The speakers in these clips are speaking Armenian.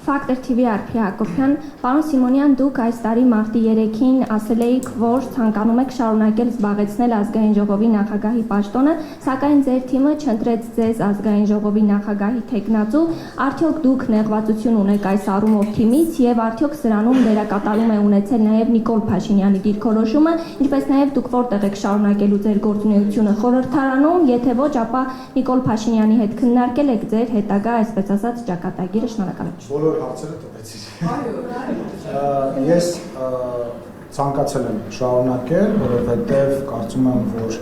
Factor TV Արփի Հակոբյան, պարոն Սիմոնյան, դուք այս տարի մարտի 3-ին ասել էիք, որ ցանկանում եք շարունակել զբաղեցնել ազգային ժողովի նախագահի պաշտոնը, սակայն ձեր թիմը չընտրեց ձեզ ազգային ժողովի նախագահի թեկնածու, արդյոք դուք նեղվածություն ունեք այս առումով թիմից եւ արդյոք սրանում դերակատարում է ունեցել նաեւ Նիկոլ Փաշինյանի դիրքորոշումը, ինչպես նաեւ դուք որտեղ եք շարունակելու ձեր գործունեությունը խորհրդարանում, եթե ոչ, ապա Նիկոլ Փաշինյանի հետ քննարկել եք ձեր հետագա, այսպես ասած, ճակատագիրը, շնորհակալություն։ Հարցերը տվեցի։ Ես ցանկացել եմ շարունակել, որովհետև կարծում եմ, որ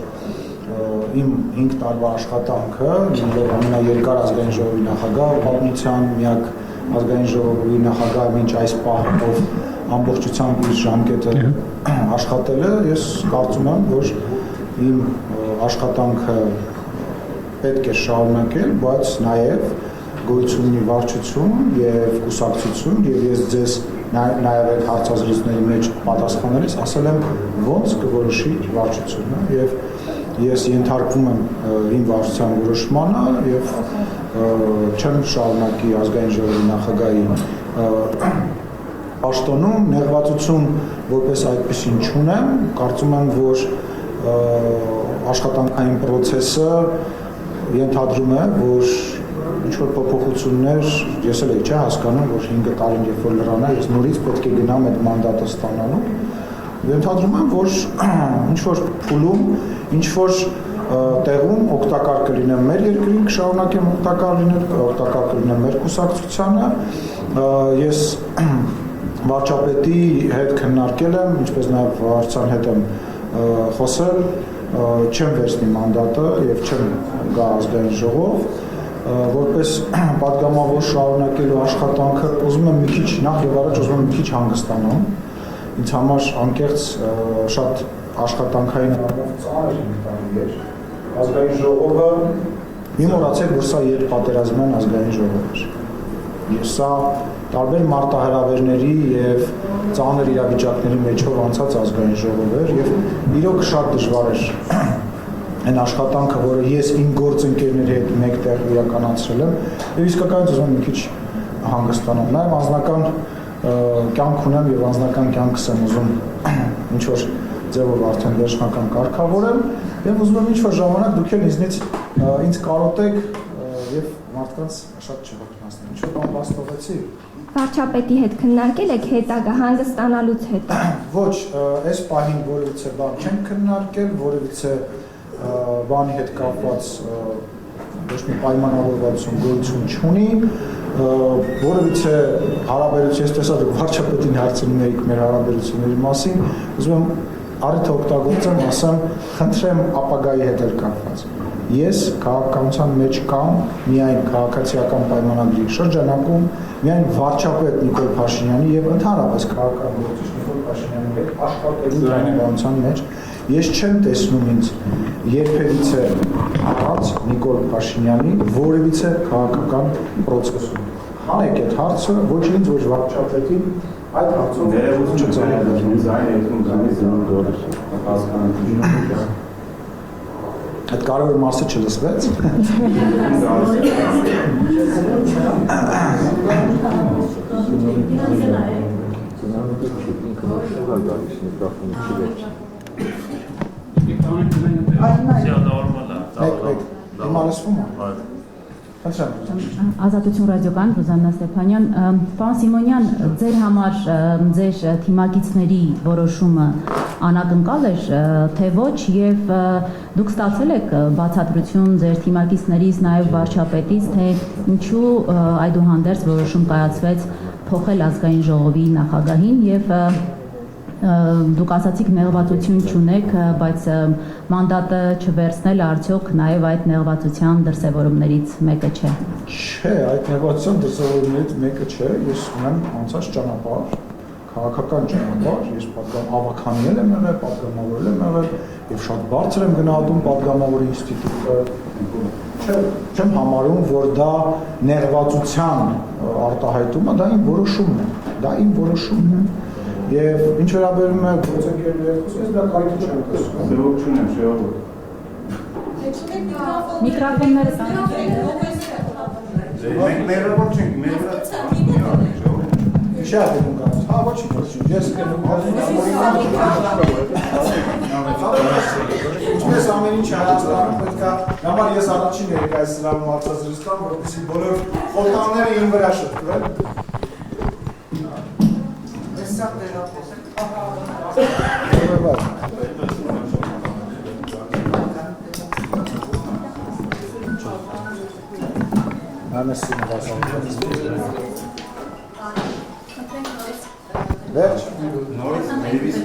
իմ 5 տարվա աշխատանքը, լինելով ամենաերկար ազգային ժողովի նախագահ, պատմության միակ ազգային ժողովի նախագահ մինչ այս պահը, ով ամբողջությամբ իր ժամկետը աշխատել է, ես կարծում եմ, որ իմ աշխատանքը պետք է շարունակել, բայց նաև գոյություն ունի վարչություն եւ կուսակցություն եւ ես ձեզ նաեւ այդ հարցազրույցների մեջ պատասխանելիս ասել եմ ոնց կորոշի վարչությունը եւ ես ենթարկվում եմ իմ վարչության որոշմանը եւ չեմ շարունակի ազգային ժողովի նախագահի պաշտոնում նեղվածություն որպես այդպեսին չունեմ կարծում եմ որ աշխատանքային process-ը ենթադրում է որ ինչ-որ փոփոխություններ, ես էլ չէ հասկանում, որ 5 տարին երբ որ լրանա, ես նորից պետք է գնամ այդ մանդատը ստանալու։ Ենթադրում եմ, որ ինչ-որ փուլում, ինչ-որ տեղում օգտակար կլինեմ մեր երկրին, կշարունակեմ օգտակար կլինեմ մեր կուսակցությանը։ Ես վարչապետի հետ քննարկել եմ, ինչպես նաև վարչության հետ եմ խոսել, չեմ վերցնի մանդատը եւ չեմ գա ազգային ժողով որպես պատգամավոր շարունակելու աշխատանքը ուզում եմ մի քիչ նախ եւ առաջ ուզում եմ մի քիչ հանգստանամ ինձ համար անկեղծ շատ աշխատանքային առումով ծանր 5 տարի էր ազգային ժողովը մի մոռացեք որ սա երբպատերազմյան ազգային ժողով էր եւ սա տարբեր մարտահրավերների եւ ծանր իրավիճակների մեջով անցած ազգային ժողով էր եւ իրոք շատ դժվար էր այն աշխատանքը, որը ես իմ գործընկերների հետ մեկտեղ իրականացրել եմ, եւ իսկականից ուզում եմ մի քիչ հանգստանամ։ Նաեւ անձնական կյանք ունեմ եւ անձնական կյանքս եմ ուզում ինչ որ ձևով արդեն վերջնական կարգավորեմ եւ ուզում եմ ինչ որ ժամանակ դուք էլ ինձ կարոտեք եւ մարդկանց շատ չվախենացնեմ։ Ինչ որ բան բաստովեցի։ Վարչապետի հետ քննարկել եք հետագա հանգստանալուց հետո։ Ոչ, այս պահին որևիցե բան չեմ քննարկել, որևիցե բանի հետ կապված ոչ մի պայմանավորվածություն գոյություն չունի, որևիցե հարաբերություն, ես տեսա դուք վարչապետին հարցնում եք մեր հարաբերությունների մասին, ուզում եմ առիթը օգտագործեմ, ասեմ, խնդրեմ ապագայի հետ էլ կապված։ Ես քաղաքականության մեջ կամ միայն քաղաքացիական պայմանագրի շրջանակում միայն վարչապետ Նիկոլ Փաշինյանի եւ ընդհանրապես քաղաքական գործիչ Նիկոլ Փաշինյանի հետ աշխատելու տրամաբանության մեջ ես չեմ տեսնում ինձ երբևիցե առանց Նիկոլ Փաշինյանի որևիցե քաղաքական process-ում։ Հանեք այդ հարցը ոչ ինձ, ոչ վարչապետին, այդ հարցով այդ կարևոր մասը չլսվեց։ Ազատություն ռադիոկայան Ռուզաննա Ստեփանյան, պարոն Սիմոնյան, ձեր համար ձեր թիմակիցների որոշումը անակնկալ էր, թե ոչ, եւ դուք ստացել եք բացատրություն ձեր թիմակիցներից, նաեւ վարչապետից, թե ինչու այդուհանդերձ որոշում կայացվեց փոխել ազգային ժողովի նախագահին եւ դուք ասացիք նեղվածություն չունեք, բայց մանդատը չվերցնել արդյոք նաև այդ նեղվածության դրսևորումներից մեկը չէ։ Չէ, այդ նեղվածության դրսևորումներից մեկը չէ, ես ունեմ անցած ճանապարհ, քաղաքական ճանապարհ, ես ավականել եմ եղել, պատգամավորել եմ եղել եւ շատ բարձր եմ գնահատում պատգամավորի ինստիտուտը։ Չեմ համարում, որ դա նեղվածության արտահայտումը, դա իմ որոշումն է, դա իմ որոշումն է։ Եվ ինչ վերաբերում է գործընկերների հետ խոսքից, դա կարիք չեմ տեսնում։ Ձևով չունեմ, շեով։ Միկրոֆոնները տանք։ Մենք մեղավոր չենք, չէ դեպքում կարող։ Հա, ոչինչ, ես կներում ինչպես ամեն ինչ Հայաստանում պետք է համար ես առաջին ներկայացրանում արտադրություն տամ, որպեսզի բոլոր խոտանները իմ վրա շփվեն։ Տեսակ դերապոս։ Անասին վասանքից։ Վերջ։ Նորից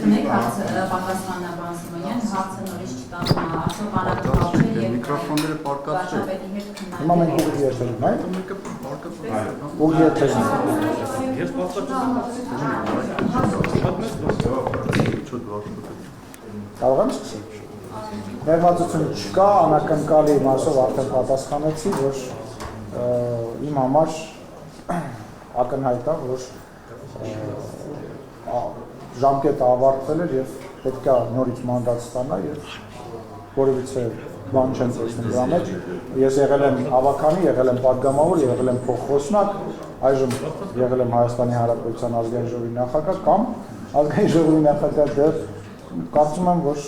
մեկ հարցը պատասխանաբան Սիմոնյան, հարցը նորից չտանում, արդյոք բանակցել է եւ միկրոֆոնները պարկած չէ։ Հիմա մենք ուղղի երթերում, այ։ Ուղղի երթերում։ Ես Կարող եմ սկսել։ Ներմածություն չկա, անակնկալի մասով արդեն պատասխանեցի, որ իմ համար ակնհայտ է, որ ժամկետը ավարտվել էր եւ պետք է նորից մանդատ ստանա եւ որևիցե բան չեմ տեսնում դրա մեջ։ Ես եղել եմ ավականի, եղել եմ падգամավոր, եղել եմ փոխխոսնակ, այժմ եղել եմ Հայաստանի Հանրապետության ազգային ժողովի նախագահ կամ ազգային ժողովի նախագահ դեռ կարծում եմ, որ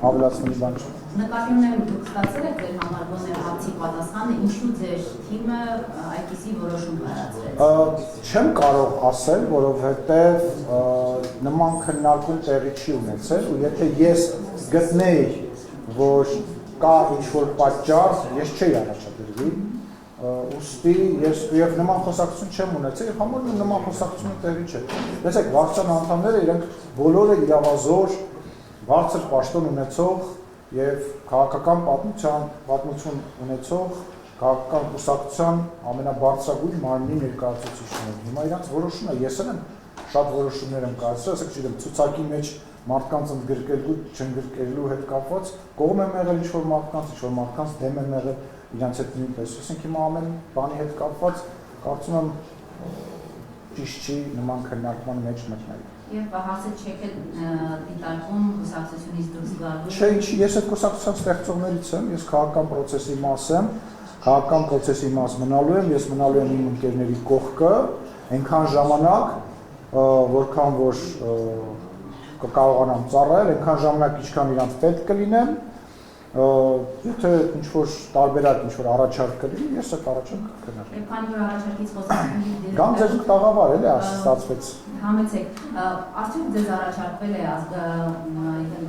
ավելացնելու բան չէ։ Նկատի ունեմ դուք ստացել եք ձեր համար ոներ հարցի պատասխանը, ինչու ձեր թիմը այդպիսի որոշում կայացրեց։ Չեմ կարող ասել, որովհետև նման քննարկում տեղի չի ունեցել, ու եթե ես գտնեի, որ կա ինչ-որ պատճառ, ես չէի առաջադրվի, ուստի ես եւ նման խոսակցություն չեմ ունեցել, եւ համարում եմ նման խոսակցությունը տեղի չէ։ Տեսեք, վարչության անդամները իրենք բոլորը իրավազոր, բարձր պաշտոն ունեցող եւ քաղաքական պատմություն ունեցող քաղաքական կուսակցության ամենաբարձրագույն մարմնի ներկայացուցիչներ։ Հիմա իրանց որոշումը ես եմ շատ որոշումներ եմ կայացրել, ասեք չգիտեմ, ցուցակի մեջ մարդկանց ընդգրկելու, չընդգրկելու հետ կապված կողմ եմ եղել ինչ-որ մարդկանց դեմ եմ եղել իրանց հետ նույնպես։ Ասենք հիմա ամեն բանի հետ կապված կարծում եմ ճիշտ չի նման քննարկման մեջ մտնել։ Եվ հարցը չեք դիտարկում կուսակցությունից դուրս գալու։ Չէ, ես այդ կուսակցության ստեղծողներից եմ, ես քաղաքական process-ի մաս եմ, քաղաքական process-ի մաս մնալու եմ, ես մնալու եմ իմ ընկերների կողքը, այնքան ժամանակ, որքան որ կկարողանամ ծառայել, այնքան ժամանակ ինչքան իրանց պետք կլինեմ, եթե ինչ-որ տարբերակ, ինչ-որ առաջարկ կլինի, ես այդ առաջարկը կքննարկեմ։ Եվ քանի որ առաջարկից խոսեցինք, Կամ ձեզ տաղավար էլի ստացվեց։ Համեցեք, արդյոք ձեզ առաջարկվել է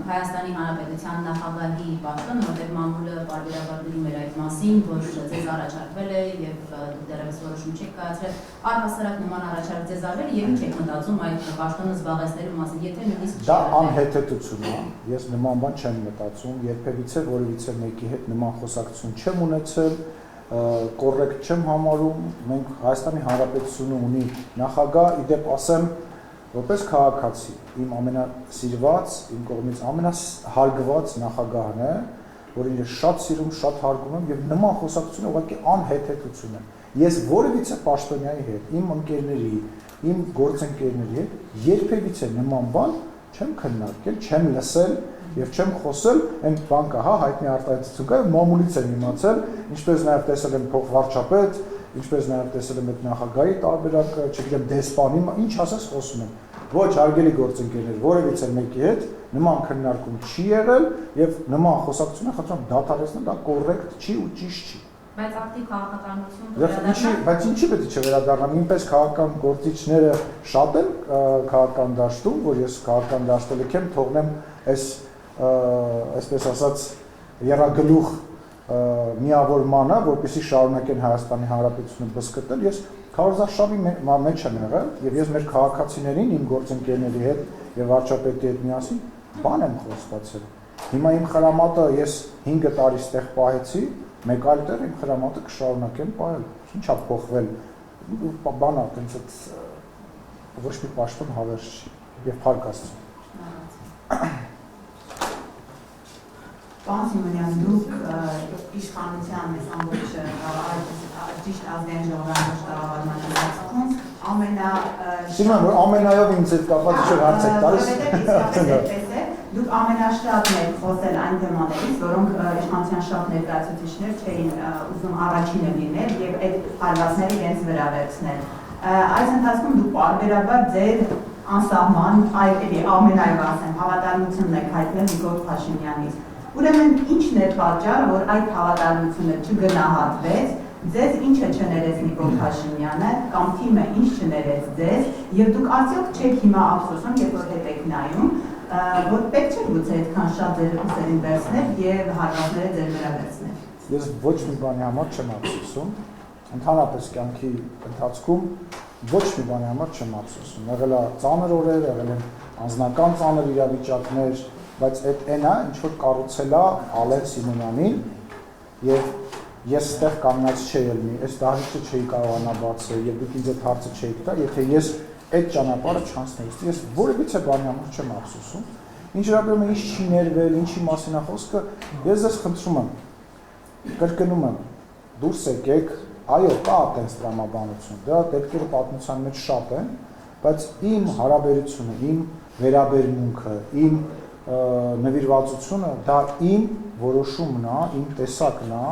Հայաստանի Հանրապետության նախագահի պաշտոն, որտեղ մամուլը պարբերաբար դնում էր այդ մասին, որ ձեզ առաջարկվել է եւ դուք դեռևս որոշում չեք կայացրել, առհասարակ նման առաջարկ ձեզ արվել եւ ինչ եք մտածում այդ պաշտոնը զբաղեցնելու մասին, եթե նույնիսկ Դա անհեթեթություն է, ես նման բան չեմ մտածում, երբևիցե որևիցե մեկի հետ նման խոսակցություն չեմ ունեցել, կոռեկտ չեմ համարում, մենք Հայաստանի Հանրապետությունը ունի նախագահ, իդեպ ասեմ, որպես քաղաքացի, իմ ամենասիրված, իմ կողմից ամենահարգված նախագահն է, որին ես շատ սիրում, շատ հարգում եմ եւ նման խոսակցությունը ուղղակի անհեթեթություն է։ Ես որևիցե պաշտոնյայի հետ, իմ ընկերների, իմ գործընկերների հետ երբևիցե նման բան չեմ քննարկել, չեմ լսել եւ չեմ խոսել, այն բան կա, հա, հայտնի արտահայտություն կա, մամուլից եմ իմացել, ինչպես նաեւ տեսել եմ փոխվարչապետ, ինչպես նաեւ տեսել եմ այդ նախագահի տարբերակը, չգիտեմ, դեսպանի, ինչ ասես խոսում եմ։ Ոչ, հարգելի գործընկերներ, որևիցե մեկի հետ նման քննարկում չի եղել եւ նման խոսակցությունը խնդրում դադարեցնել, դա կոռեկտ չի ու ճիշտ չի։ Բայց ակտիվ քաղաքականություն Բայց ինչի պետք է չվերադառնամ, ինպես քաղաքական գործիչները շատ են քաղաքական դաշտում, որ ես քաղաքական դաշտը լքեմ, թողնեմ այսպես ասած երագլուխ միավորմանը, որպեսզի շարունակեն Հայաստանի Հանրապետությունը բզկտել, ես քարոզարշավի մեջ եմ եղել եւ ես մեր քաղաքացիներին, իմ գործընկերների հետ եւ վարչապետի հետ միասին բան եմ խոստացել։ Հիմա իմ խրամատը ես 5 տարի ստեղ պահեցի, մեկ այլ տեղ իմ խրամատը կշարունակեմ պահել։ Ինչա փոխվել, բանա, այնց ոչ մի պաշտոն հավերժ չի եւ փառք Աստծո։ Պարոն Սիմոնյան, դուք իշխանության այս ամբողջ ճիշտ ազգային ժողովրդի կառավարման ընթացքում Սիրում եմ, որ ամենայով ինձ հետ կապված ինչ-որ հարց եք տալիս։ Դուք ամենաշատն եք խոսել այն թեմաներից, որոնք իշխանության շատ ներկայացուցիչներ չէին ուզում առաջինը լինել եւ այդ հարվածները իրենց վրա վերցնել։ Այս ընթացքում դուք պարբերաբար ձեր անսահման ամենայով ասեմ հավատարմությունն եք հայտնել Նիկոլ Փաշինյանից։ Ուրեմն ինչն է պատճառը, որ այդ հավատարմությունը չգնահատվեց, ձեզ ինչը չներեց Նիկոլ Փաշինյանը կամ թիմը ինչ չներեց ձեզ, եւ դուք արդյոք չեք հիմա ափսոսում, երբ որ հետ եք նայում, որ պետք չէ գուցե այդքան շատ ձեր ուսերին վերցնել եւ հարվածները ձեր վրա վերցնել։ Ես ոչ մի բանի համար չեմ ափսոսում, ընդհանրապես կյանքի ընթացքում ոչ մի բանի համար չեմ ափսոսում։ Եղել է ծանր օրեր, եղել են անձնական ծանր իրավիճակներ, բայց այդ այնա ինչ որ կառուցել է Ալեն Սիմոնյանին եւ ես այդտեղ կանգնած չէի ելնի, այս դահլիճը չէի կարողանա բացել եւ դուք ինձ այդ հարցը չէիք տա, եթե ես այդ ճանապարհը չանցնեի։ Ես որևիցե բանի համար չեմ ափսոսում։ Ինչ վերաբերում է ինչ չի ներվել, ինչի մասին է խոսքը, ես ձեզ խնդրում եմ, կրկնում եմ, դուրս եկեք, այո, կա այդպես տրամաբանություն, դա դեպքերը պատմության մեջ շատ են, բայց իմ հարաբերությունը, իմ վերաբերմունքը, իմ նվիրվածությունը, դա իմ որոշումն է, իմ տեսակն է,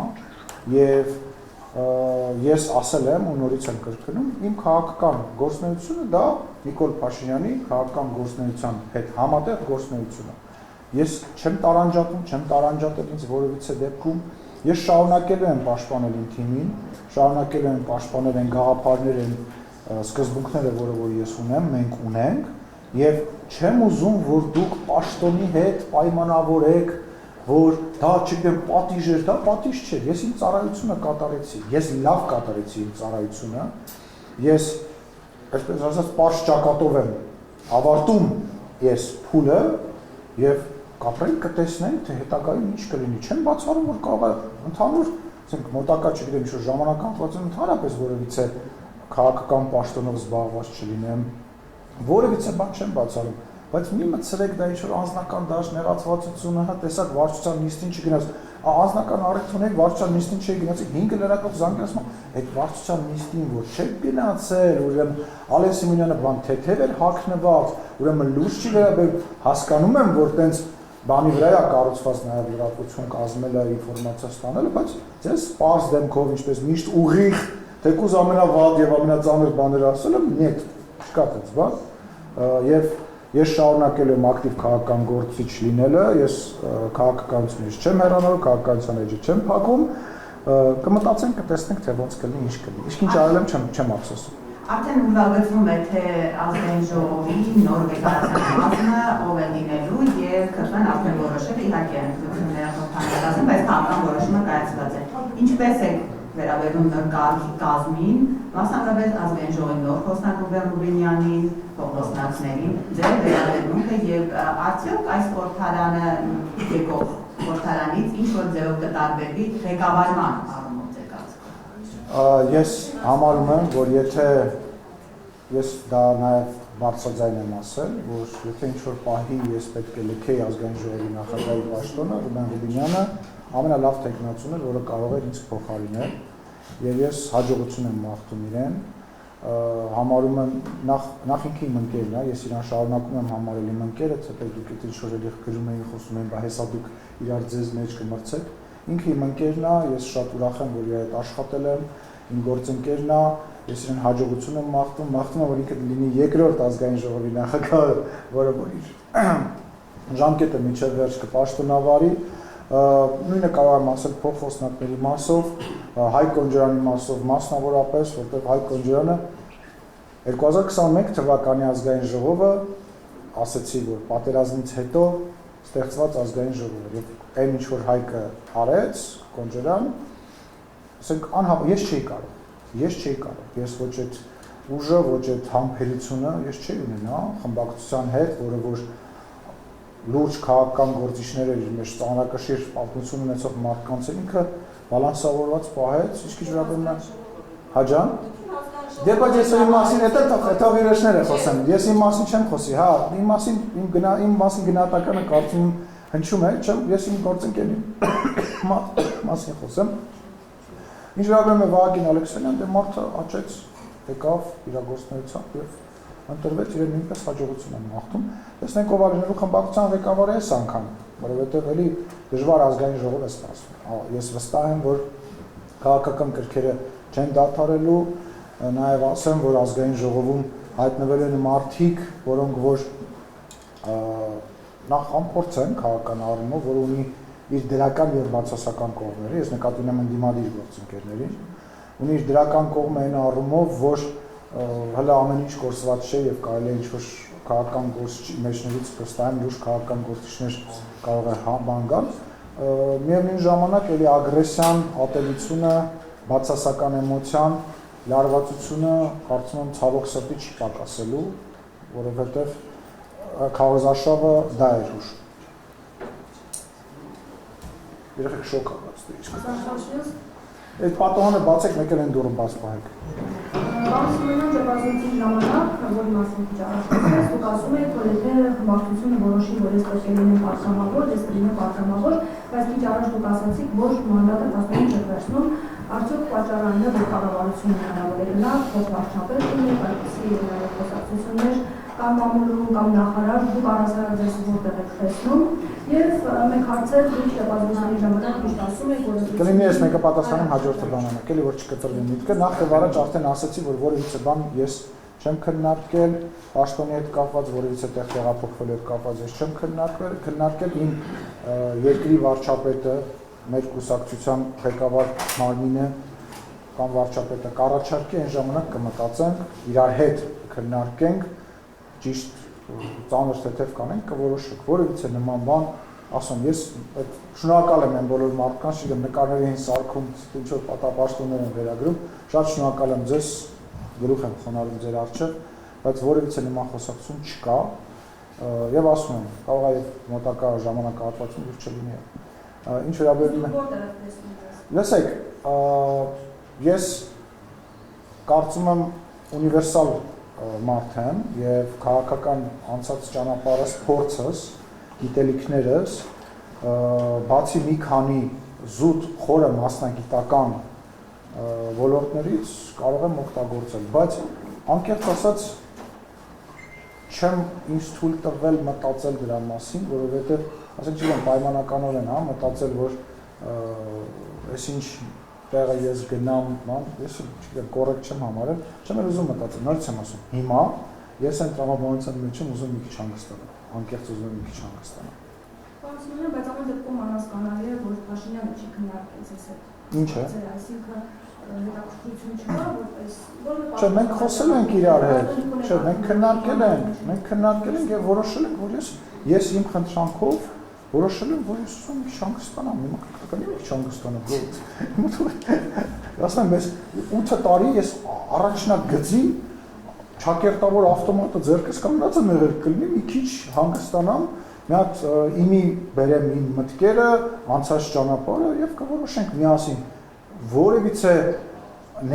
եւ ես ասել եմ ու նորից եմ կրկնում, իմ քաղաքական գործունեությունը դա Նիկոլ Փաշինյանի քաղաքական գործունեության հետ համատեղ գործունեություն է։ Ես չեմ տարանջատել ինձ որևիցե դեպքում, ես շարունակելու եմ պաշտպանել իմ թիմին, շարունակելու եմ պաշտպանել այն գաղափարները, սկզբունքները, որ ես ունեմ, մենք ունենք, եւ չեմ ուզում, որ դուք պաշտոնի հետ պայմանավորեք, որ դա չգիտեմ պատիժ էր, դա պատիժ չէր, ես իմ ծառայությունը կատարեցի, ես լավ կատարեցի իմ ծառայությունը, ես, այսպես ասած, պարզ ճակատով եմ ավարտում ես փուլը եւ կապրենք կտեսնենք, թե հետագայում ինչ կլինի, չեմ բացառում, որ կարող է ընդհանուր, ասենք մոտակա չգիտեմ, ինչ-որ ժամանակ անցածում ընդհանրապես որևիցե քաղաքական պաշտոնով զբաղված չլինեմ, որևիցե բան չեմ բացառում, բայց մի մտցրեք դա ինչ-որ անձնական դաշ նեղացվածությունը, հա տեսակ վարչության նիստին չգնաց, անձնական առիթ ունեք, վարչության նիստին չի գնացի, 5 լրակով զանգացում, այդ վարչության նիստին, որ չեք գնացել, ուրեմն Ալեն Սիմոնյանը բան թեթև էր հագնված, ուրեմն լուրջ չի վերաբերում, հասկանում եմ, որ տենց բանի վրա է կառուցված նաև լրատվություն կազմելը, ինֆորմացիա ստանելը, բայց ձեզ պարզ դեմքով, ինչպես միշտ ուղիղ, թեկուզ ամենավատ եւ ամենածանր բաները ասելը, նետ, չկա տենց բան, եւ ես շարունակելու եմ ակտիվ քաղաքական գործիչ լինելը, ես քաղաքականությունից չեմ հեռանալու, քաղաքականության էջը չեմ փակում, կմտածենք, կտեսնենք, թե ոնց կլինի, ինչ կլինի։ Իսկ ինչ արել եմ, չեմ ափսոսում։ Արդեն ուրվագծվում է, թե ազգային ժողովի նոր վեկայական կազմը ով է լինելու եւ քրտան արդեն որոշել, իհարկե ընտրությունները խոհանալազն, բայց քաղաքական որոշումը կայացված է։ Ինչպես է վերաբերում նոր կարգի կազմին, մասնավորապես ազգային ժողովի նոր խոսնակ Ռուբեն Ռուբինյանին, փոխոսնակներին, ձեր վերաբերմունքը եւ արդյոք այս խորհրդարանը եկող խորհրդարանից ինչ որ ձեւով կտարբերվի ղեկավարման առումով ձեր կարծիքով։ Ես համարում եմ, որ եթե ես դա նաև բարձրաձայն եմ ասել, որ եթե ինչ-որ պահի ես պետք է լքեի ազգային ժողովի նախագահի պաշտոնը, Ռուբեն Ռուբինյանը ամենալավ տեխնացուն էր, որը կարող էր ինձ փոխարինել, եւ ես հաջողություն եմ մաղթում իրեն, համարում եմ նախ ինքը իմ ընկերն է, ես իրան շարունակում եմ համարել իմ ընկերը, թեպետ դուք եթե ինչ-որ էլի գրում էին, խոսում էին, բա հեսա դուք իրար ձեզ մեջ կմրցեք, ինքը իմ ընկերն է, ես շատ ուրախ եմ, որ իր հետ աշխատել եմ, իմ գործընկերն է, ես իրեն հաջողություն եմ մաղթում, որ ինքը լինի երկրորդ ազգային ժողովի նախագահը, որը որ իր ժամկետը մինչև վերջ կպաշտոնավարի, նույնը կարող եմ ասել փոխխոսնակների մասով, Հայկ Կոնջարյանի մասով մասնավորապես, որտեղ Հայկ Կոնջարյանը 2021 թվականի ազգային ժողովը ասացի, որ պատերազմից հետո ստեղծված ազգային ժողով է, եւ այն ինչ որ Հայկը արեց, Կոնջարյան, ասենք ես չէի կարող, ես ոչ այդ ուժը, ոչ այդ համբերությունը ես չէի ունենա խմբակցության հետ, որը որ լուրջ քաղաքական գործիչներ էր իր մեջ ծանրակշիռ պատմություն ունեցող մարդկանց ինքը բալանսավորված պահեց, իսկ ինչ վերաբերում է Հաջան։ Դե բայց ես իմ մասին հետո վիրեշներ եմ խոսեմ։ Ես իմ մասին չեմ խոսի, հա, իմ մասին գնահատականը կարծում հնչում է, ես իմ գործընկերի մասին խոսեմ։ Ինչ վերաբերում է Վահագին Ալեքսանյան, դե մարդը աճեց, եկավ իր գործունեությամբ եւ ընտրվեց իրեն նույնպես հաջողություն եմ մաղթում։ Տեսնենք ով արժանալու խմբակցության ղեկավարը էս անգամ, որովհետև էլի դժվար ազգային ժողով է սպասվում։ Ես վստահ եմ, որ քաղաքական կրքերը չեն դադարելու, նաև ասեմ, որ ազգային ժողովում հայտնվել են մարդիկ, որոնք որ նախ ամփորձ են քաղաքական առումով, որ ունի իր դրական եւ բացասական կողմերը, ես նկատի ունեմ ընդդիմադիր գործընկերներին, ունի իր դրական կողմը այն առումով, որ հələ ամեն ինչ կորսված չէ եւ կարելի է ինչ-որ քաղաքական գործիչ մեջներից վստահեմ լուրջ քաղաքական գործիչներ կարող է բան գալ, միևնույն ժամանակ էլի ագրեսիան, ատելությունը, բացասական էմոցիան, լարվածությունը կարծում եմ ցավոք սրտի չի պակասելու, որովհետեւ քարոզարշավը դա էր ուշ։ Երեխեք շոկ աղաց դու ինչ։ Այդ պատոհանը բացեք, մեկ էլ են դուրը բաց պահեք։ Պարոն Սիմոնյան, ձևազանցի ժամանակ, որի մասին քիչ առաջ խոսեց, դուք ասում եք, որ եթե մարդկությունը որոշի, որ ես պետք է լինեմ պատգամավոր, ես կլինեմ պատգամավոր, բայց քիչ առաջ դուք ասացիք, որ մանդատը 15 չի վերցնում, արդյոք պատճառն է, որ կառավարությունը հնարավոր է լավ, փոխվարչապետ լինի, այդպիսի խոսակցություններ կամ մամուլում կամ նախարար, դուք առասարակ ձեզ որտեղ եք տեսնում, եւ մեկ հարցեր դուք շտապազրույցների ժամանակ միշտ ասում եք, որ կլինի ես մեկը պատասխանում հաջորդը բանանակ, էլի որ չկտրվի միտքը, նախ եւ առաջ արդեն ասացի, որ որևիցե բան ես չեմ քննարկել, պաշտոնի հետ կապված, որևիցե տեղ տեղափոխվելու հետ կապված ես չեմ քննարկել իմ երկրի վարչապետը, մեր կուսակցության ղեկավար Մարմինը կամ վարչապետը կառաջարկի, այն ժամանակ կմտածենք, իրար հետ քննարկենք, ճիշտ ծանր թեթև կանենք, կորոշենք, որևիցե նման բան, ասում ես շնորհակալ եմ այն բոլոր մարդկանց, չգիտեմ նկարների են սարքում, ինչ որ պատապաշտոններ են վերագրում, շատ շնորհակալ եմ ձեզ, գլուխ եմ խոնարհում ձեր առջև, բայց որևիցե նման խոսակցություն չկա, եւ ասում եմ, կարող է մոտակա ժամանակահատվածում դուք չլինի։ Ինչ վերաբերում է։ Լսեք, ես կարծում եմ ունիվերսալ մարդ եմ եւ քաղաքական անցած ճանապարհս, փորձս, գիտելիքներս, բացի մի քանի զուտ խորը մասնագիտական ոլորտներից կարող եմ օգտագործել, բայց անկեղծ ասած չեմ ինձ թույլ տվել մտածել դրա մասին, որովհետեւ ասենք չգիտեմ պայմանականորեն, հա, մտածել, որ այսինչ տեղը ես գնամ, ման, ես չգիտեմ կոռեկտ չեմ համարել, չեմ էլ ուզում մտածել, նորից եմ ասում, հիմա ես այն տրամաբանության մեջ եմ ուզում մի քիչ հանգստանալ, անկեղծ ուզում եմ մի քիչ հանգստանալ։ Պարոն Սիմոնյան, բայց ամեն դեպքում անհասկանալի է, որ Փաշինյանը չի քննարկել ձեզ հետ։ Ինչ է։ Այսինքն հետաքրքրություն չկա, որպես Չէ, մենք խոսել ենք իրար հետ, չէ, մենք քննարկել ենք եւ որոշել ենք, որ ես իմ խնդրանքով որոշել եմ, որ ես ուզում եմ հանգստանամ, հիմա կկանի մի հանգստանամ, ասեմ, ես 8 տարի ես առաջնագծի ճակերտավոր ավտոմատը ձեռքս կանգնած եմ եղել, կլինի մի քիչ հանգստանամ, մի հատ իմի բերեմ իմ մտքերը, անցած ճանապարհը եւ կորոշենք միասին, որևիցե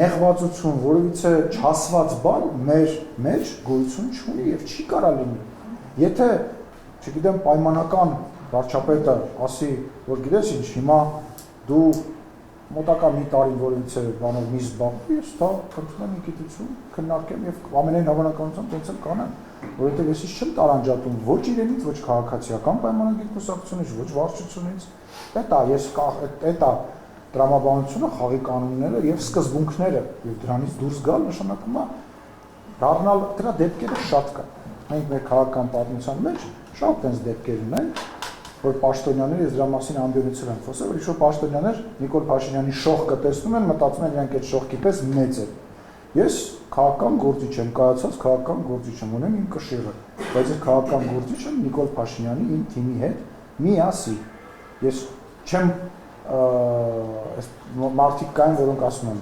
նեղվածություն, որևիցե չասված բան մեր մեջ գոյություն չունի եւ չի կարա լինի։ Եթե, չգիտեմ, պայմանական վարչապետը ասի, որ գիտես ինչ, հիմա դու մոտակա մի տարին որևիցե բանով մի զբաղվի, ես դա խնդրում եմ մի գիտություն քննարկեմ եւ ամենայն հավանականությամբ տենց էլ կանեմ, որովհետեւ ես չեմ տարանջատում ոչ իրենից, ոչ քաղաքացիական պայմանագիր կուսակցությունից, ոչ վարչությունից։ Դա ես դա տրամաբանությունը, խաղի կանոնները եւ սկզբունքները եւ դրանից դուրս գալ նշանակում է դառնալ դրա դեպքերը շատ կան։ Մենք մեր քաղաքական պատմության մեջ շատ տենց դեպքեր ունենք, որ պաշտոնյաները ես դրա մասին ամբիոնիցիվ եմ խոսել, որ ինչ-որ պաշտոնյաներ Նիկոլ Փաշինյանի շողքը տեսնում են, մտածում են իրանք այդ շողքի պես մեծ է։ Ես քաղաքական գործիչ եմ, կայացած քաղաքական գործիչ եմ, ունեմ իմ կշիռը, բայց ես քաղաքական գործիչ եմ Նիկոլ Փաշինյանի իմ թիմի հետ միասին։ Ես չեմ մարդիկ կային, որոնք ասում են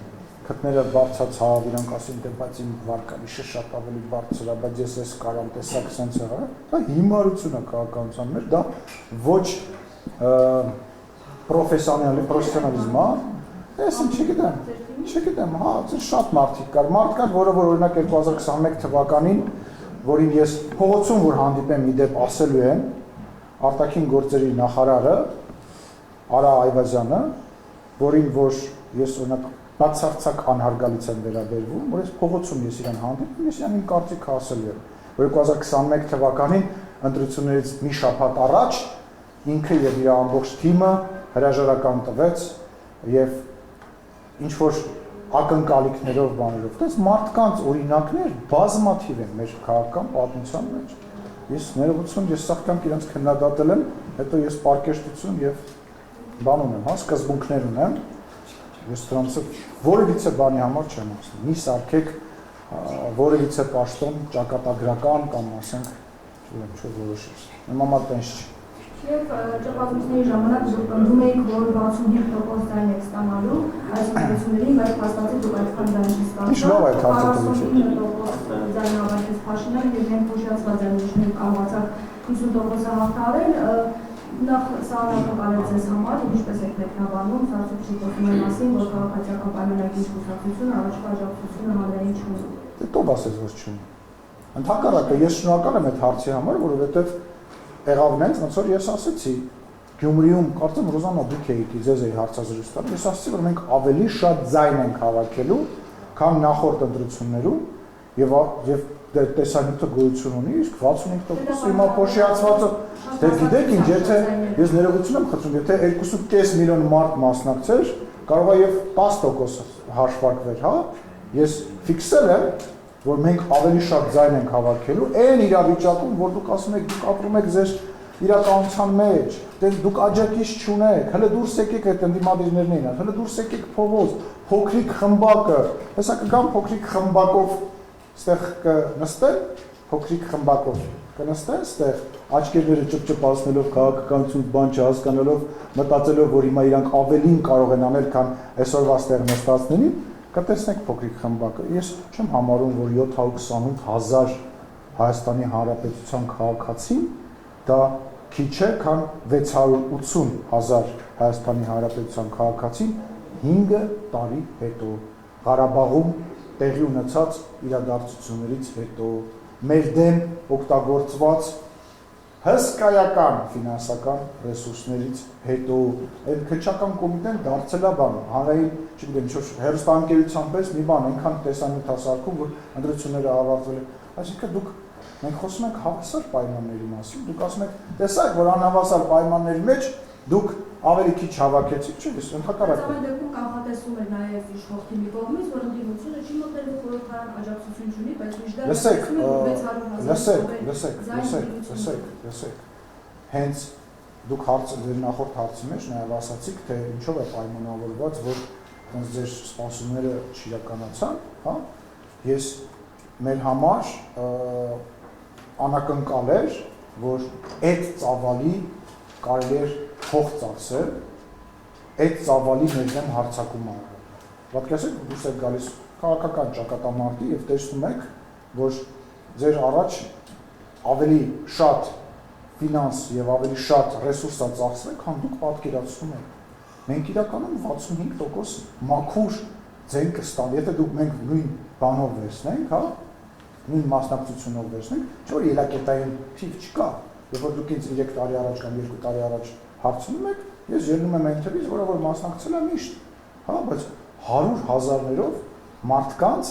քթները բարձացավ, իրանք ասում են, բայց իմ վարկանիշը շատ ավելի բարձր է, բայց ես էս կարամ տեսակ սենց եղա, դա հիմարություն է քաղաքականության մեջ, դա ոչ պրոֆեսիոնալիզմ է, ես չգիտեմ, հա, շատ մարդիկ կար, մարդ կար, որը որ օրինակ 2021 թվականին, որին ես փողոցում որ հանդիպեմ մի դեպ ասելու եմ, արտաքին գործերի նախարարը Արա Այվազյանը, որին որ ես օրինակ բացարձակ անհարգալից եմ վերաբերվում, որ ես փողոցում ես իրան հանդիպում, ես իրան իմ կարծիքը ասել եմ, որ 2021 թվականին ընտրություններից մի շաբաթ առաջ ինքը եւ իր ամբողջ թիմը հրաժարական տվեց եւ ինչ որ ակնկալիքներով բաներով։ Դες մարդկանց օրինակներ բազմաթիվ են մեր քաղաքական պատմության մեջ։ Ես ներողություն, ես սաղ իրենց քննադատել եմ, հետո ես պարկեշտություն եւ բան ունեմ, հա, սկզբունքներ ունեմ։ Ես դրանցով որևիցե բանի համար չեմ ասում։ Մի սարքեք որևիցե պաշտոն ճակատագրական կամ ասենք, չգիտեմ, ինչ որոշես։ Իմ համար տենց չի։ Եվ ճակատագրությունների ժամանակ դուք ընդդում եք, որ 65% ձայն եք ստանալու այս ընտրություններին, բայց փաստացի դուք այդքան ձայն չեք ստանալու։ Ինչ լավ է հարցը։ 49% ձայն ավարտեց Փաշինյանը եւ մենք ուշացված են նշել կարողացավ 50%-ը հաղթահարել։ Նախ սա անակնկալ է ձեզ համար, ինչպես եք մեկնաբանում, Սարսուփի խոսում են մասին, որ քաղաքացիական պայմանագիր կուսակցությունը առաջկա աջակցությունը հանրային չունի։ Դե ով ասեց, որ չունի։ Ընդհակառակը ես շնորհակալ եմ այդ հարցի համար, որովհետեւ եղավն է, ոնց որ ես ասեցի, Գյումրիում, կարծեմ Ռոզանա դուք եք ձեզ էի հարցազրույց տալու, ես ասացի, որ մենք ավելի շատ ձայն ենք հավաքելու, քան նախորդ ընտրություններում եւ տեսանյութը գոյություն ունի, իսկ 65% հիմա փոշիացվածը դե գիտեք ինչ, եթե ես ներողություն եմ խնդրում, եթե 2.5 միլիոն մարդ մասնակցեր, կարող է եւ 10% հաշվարկվեր, հա։ Ես ֆիքսել եմ, որ մենք ավելի շատ ձայն ենք հավաքելու, այն իրավիճակում, որ դուք ասում եք, դուք ապրում եք ձեր իրականության մեջ, դե դուք աջակից չունեք, հələ դուրս եկեք այդ ընդդիմադիրներն էին, հələ դուրս եկեք փողոց, փոքրիկ խմբակը, հեսա կգամ փոքրիկ խմբակով ստեղ կնստեն, փոքրիկ խմբակով կնստեն ստեղ, աչքերները ճպճպացնելով, քաղաքականություն բան չհասկանալով, մտածելով, որ հիմա իրանք ավելին կարող են անել, քան այսօրվա ստեղ նստածներին, կտեսնեք փոքրիկ խմբակը։ Ես չեմ համարում, որ 728,000 Հայաստանի Հանրապետության քաղաքացին դա քիչ է, քան 680,000 Հայաստանի Հանրապետության քաղաքացին 5 տարի հետո Ղարաբաղում տեղի ունեցած իրադարձություններից հետո մեր դեմ օգտագործված հսկայական ֆինանսական ռեսուրսներից հետո այդ քննչական կոմիտեն դարձել է բան, հանրային, չգիտեմ, ինչ-որ հերոստանգերության պես մի բան, այնքան տեսանյութ հասարքում, որ ընտրությունները ավարտվել են, այսինքն դուք մենք խոսում ենք հավասար պայմանների մասին, դուք ասում եք, տեսակ, որ անհավասար պայմանների մեջ դուք ավելի քիչ հավաքեցիք, չէ՞, ես ընդհակառակը։ Այս դեպքում կանխատեսում է նաև իշխող թիմի կողմից, որ ընդդիմությունը չի մտել խորհրդարան աջակցություն չունի, բայց Լսեք, հենց դուք ձեր նախորդ հարցի մեջ նաև ասացիք, թե ինչով է պայմանավորված, որ այնց ձեր սպասումները չիրականացան, հա, ես մեր համար անակնկալ էր, որ այդ ծավալի կարելի էր փող ծախսել, այդ ծավալի մեր դեմ հարձակում արել։ Պատկերացրեք, դուք եք գալիս քաղաքական ճակատամարտի եւ տեսնում եք, որ ձեր առաջ ավելի շատ ֆինանս եւ ավելի շատ ռեսուրս է ծախսվել, քան դուք պատկերացնում եք։ Մենք իրականում 65% մաքուր ձեն կստանանք, եթե դուք մենք նույն բանով վերցնենք, հա, նույն մասնակցությունով վերցնենք, չէ՞ որ ելակետային թիվ չկա, երբ որ դուք ինձ 3 տարի առաջ կամ 2 տարի առաջ հարցնում եք, ես ելնում եմ այն թվից, որը որ մասնակցել եմ միշտ, հա, բայց 100,000-ներով մարդկանց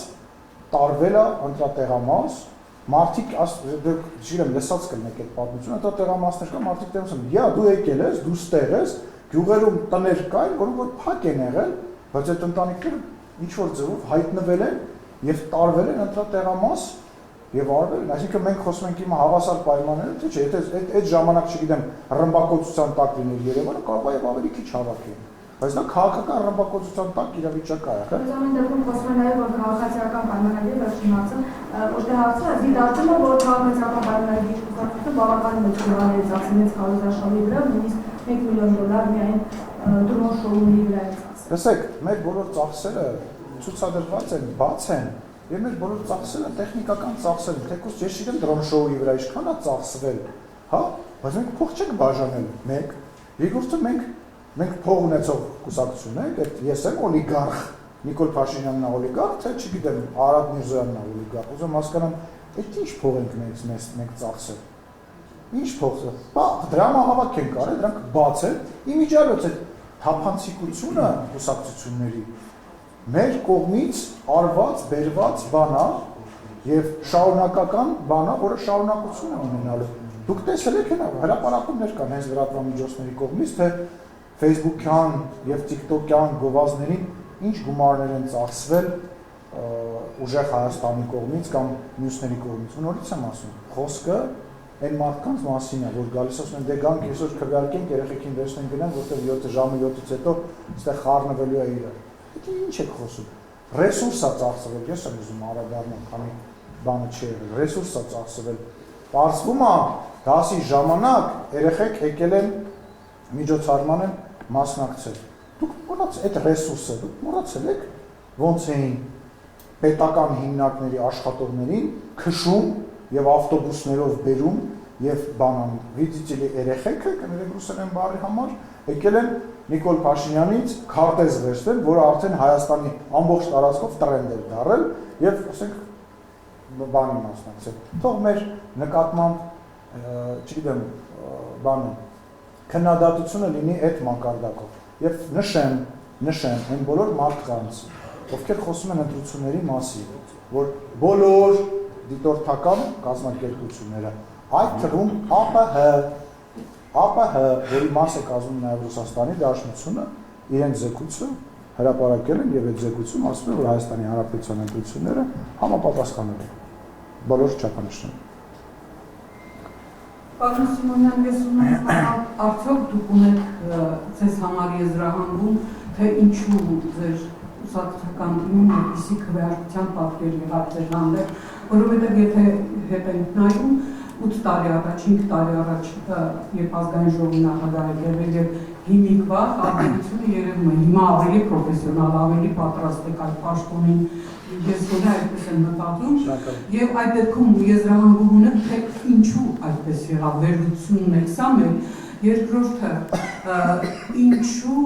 տարվել է ընտրատեղամաս, մարդիկ, չգիտեմ, լսած կլինեք այդ պատմությունը, ընտրատեղամասներ կա, մարդիկ տեղ ասում, «Յա, դու եկել ես, դու ստեղ ես, գյուղերում տներ կային, որոնք որ փակ են եղել, բայց այդ ընտանիքները ինչ-որ ձևով հայտնվել են եւ տարվել են ընտրատեղամաս եւ արվել են, այսինքն մենք խոսում ենք հիմա հավասար պայմաններով, թե չէ, եթե այդ ժամանակ, չգիտեմ, ռմբակոծության տակ լիներ Երևանը, կարող է ավելի քիչ հավաքեն, բայց դա քաղաքական ռմբակոծության տակ իրավիճակ է եղել։ Բայց ամեն դեպքում խոսում է նաև որ քաղաքացիական պայմանագիր վերջին հարցը, ոչ թե հարցը, այլ դիտարկումը, որ քաղաքացիական պայմանագիր կուսակցությունը բավականին մեծ գումարներ ծախսեց քարոզարշավի վրա, նույնիսկ $1 միլիոն միայն դրոն շոուի վրա է ծախսել։ Տեսեք, մեր բոլոր ծախսերը ցուցադրված են, բաց են, եւ մեր բոլոր ծախսերը տեխնիկական ծախսեր, թեկուզ ես չգիտեմ դրոն շոուի վրա ինչքան է ծախսվել, հա, բայց մենք փող չենք բաժանել, մեկ, երկրորդը մենք փող ունեցող կուսակցություն ենք, այդ ես եմ օլիգարխ, Նիկոլ Փաշինյանն է օլիգարխ, թե չգիտեմ, Արադ Միրզոյանն է օլիգարխ, ուզում հասկանամ, այդ ինչ փող ենք մենք ծախսել։ Ինչ փող, բա դրամահավաք են կարել, դրանք բաց են, իմիջիալոց այդ թափանցիկությունը կուսակցությունների մեր կողմից արված, բերված բանա եւ շարունակական բանա, որը շարունակություն է ունենալու։ Դուք տեսել եք հրապարակումներ կան հենց լրատվամիջոցների կողմից, թե Facebook-յան եւ TikTok-յան գովազդներին ինչ գումարներ են ծախսվել ուժեղ Հայաստանի կողմից կամ մյուսների կողմից։ Ու նորից եմ ասում, խոսքը այն մարդկանց մասին է, որ գալիս ասում են դե գանք այսօր քվեարկենք, երեխեքին վերցնենք գնանք, որտեղ 7 ժամը 7-ից հետո այստեղ խառնվելու է իրար։ Դա ինչ եք խոսում։ Ռեսուրս է ծախսվել, ես եմ ուզում անդրադառնալ, քանի բանը չի եղել, ռեսուրս է ծախսվել։ Պարզվում է, դասի ժամանակ երեխեք եկել են միջոցառման են մասնակցել։ Դուք մոռացել այդ ռեսուրսը, դուք մոռացել եք ոնց էին պետական հիմնարկների աշխատողներին քշում եւ ավտոբուսներով բերում եւ բանան վիդիտելի երեխեքը կներեք ռուսերեն բառի համար եկել են Նիկոլ Փաշինյանից քարտեզ վերցնել, որը արդեն Հայաստանի ամբողջ տարածքով տրենդ էր դարել եւ ասենք բանի մասնակցել։ Թող մեր նկատմամբ, չգիտեմ, բանը քննադատությունը լինի այդ մակարդակով եւ նշեմ այն բոլոր մարդկանց, ովքեր խոսում են ընտրությունների մասին, որ բոլոր դիտորդական կազմակերպությունները, այդ թվում ԱՊՀ, որի մաս է կազմում նաև Ռուսաստանի Դաշնությունը, իրենց զեկույցը հրապարակել են եւ այդ զեկույցում ասում է, որ Հայաստանի Հանրապետության ընտրությունները համապատասխանել են բոլոր չափանիշներին։ Պարոն Սիմոնյան, ես ուզում եմ արդյոք դուք ունեք ձեզ համար եզրահանգում, թե ինչու ձեր ուսակցական թիմում այդպիսի քվեարկության պատկեր եղավ ձեր հանդեպ, որովհետև եթե հետ ենք նայում 8 տարի առաջ, 5 տարի առաջ, երբ ազգային ժողովի նախագահ եղել եւ հիմիկվա արտադրությունը երևում է հիմա ավելի պրոֆեսիոնալ, ավելի պատրաստ եք այդ պաշտոնին, ես գոնե այդպես եմ մտածում եւ այդ դեպքում եզրահանգում ունեմ, թե ինչու այդպես եղավ, վերլուծությունն է սա մեր, երկրորդը ինչու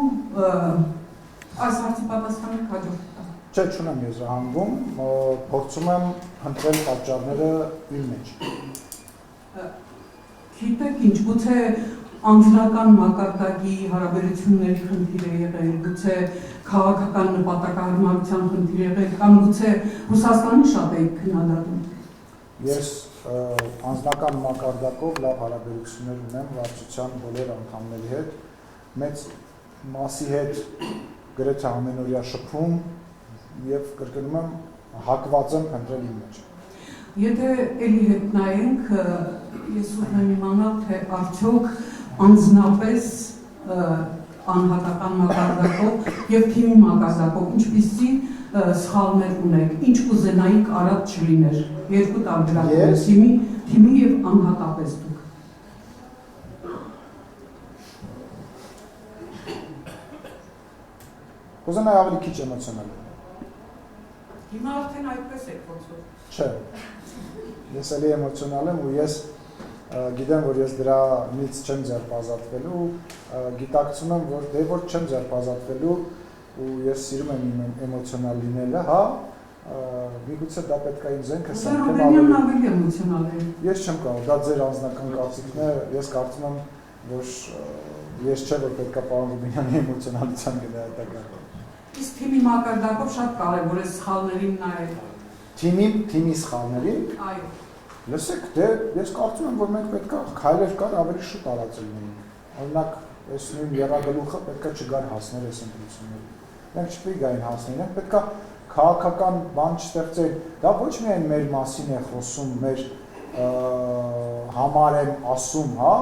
այս հարցի պատասխանը հաջորդ Չէ, չունեմ եզրահանգում, փորձում եմ ընտրել պատճառները իմ մեջ։ Գիտեք ինչ, գուցե անձնական մակարդակի հարաբերությունների խնդիր է եղել, գուցե քաղաքական նպատակահարմարության խնդիր է եղել, կամ գուցե Ռուսաստանի շատ եք քննադատում։ Ես անձնական մակարդակով լավ հարաբերություններ ունեմ վարչության բոլոր անդամների հետ, մեծ մասի հետ գրեթե ամենօրյա շփում եւ կրկնում եմ հակված եմ ընտրել իմ մեջ։ Եթե էլի հետ նայենք, ես ուզում եմ իմանալ, թե արդյոք անձնապես անհատական մակարդակով եւ թիմի մակարդակով ինչպիսի սխալներ ունեք, ինչ կուզենայիք արած չլիներ, երկու տարբերակներ թիմի եւ անհատապես դուք։ Կուզենայի ավելի քիչ էմոցիոնալ։ Հիմա արդեն այդպես եք ոնց որ։ Չէ։ Ես էլի էմոցիոնալ եմ ու ես գիտեմ, որ ես դրանից չեմ ձերբազատվելու, գիտակցում եմ, որ դե որ չեմ ձերբազատվելու ու ես սիրում եմ իմ էմոցիոնալ լինելը, հա, միգուցե դա պետք է իմ զենքը սարքեմ ավելի էմոցիոնալ է։ Ես չեմ կարող, դա ձեր անձնական կարծիքն է, ես կարծում եմ, որ ես չէ, որ պետք է պարոն Ռուբինյանի էմոցիոնալության գնահատական։ Իսկ թիմի մակարդակով շատ կարևոր է սխալներին նայել։ Թիմի սխալներին։ Այո։ Լսեք, դե ես կարծում եմ, որ մենք պետք է քայլեր կար ավելի շուտ արածելնեինք։ Օրինակ, այս նույն եռագլուխը պետք է չգար հասներ այս ընտրություններին։ Մենք չպետք է գային հասներ, մենք պետք է քաղաքական բան չստեղծել։ Դա ոչ միայն մեր մասին է խոսում, մեր համար եմ ասում, հա,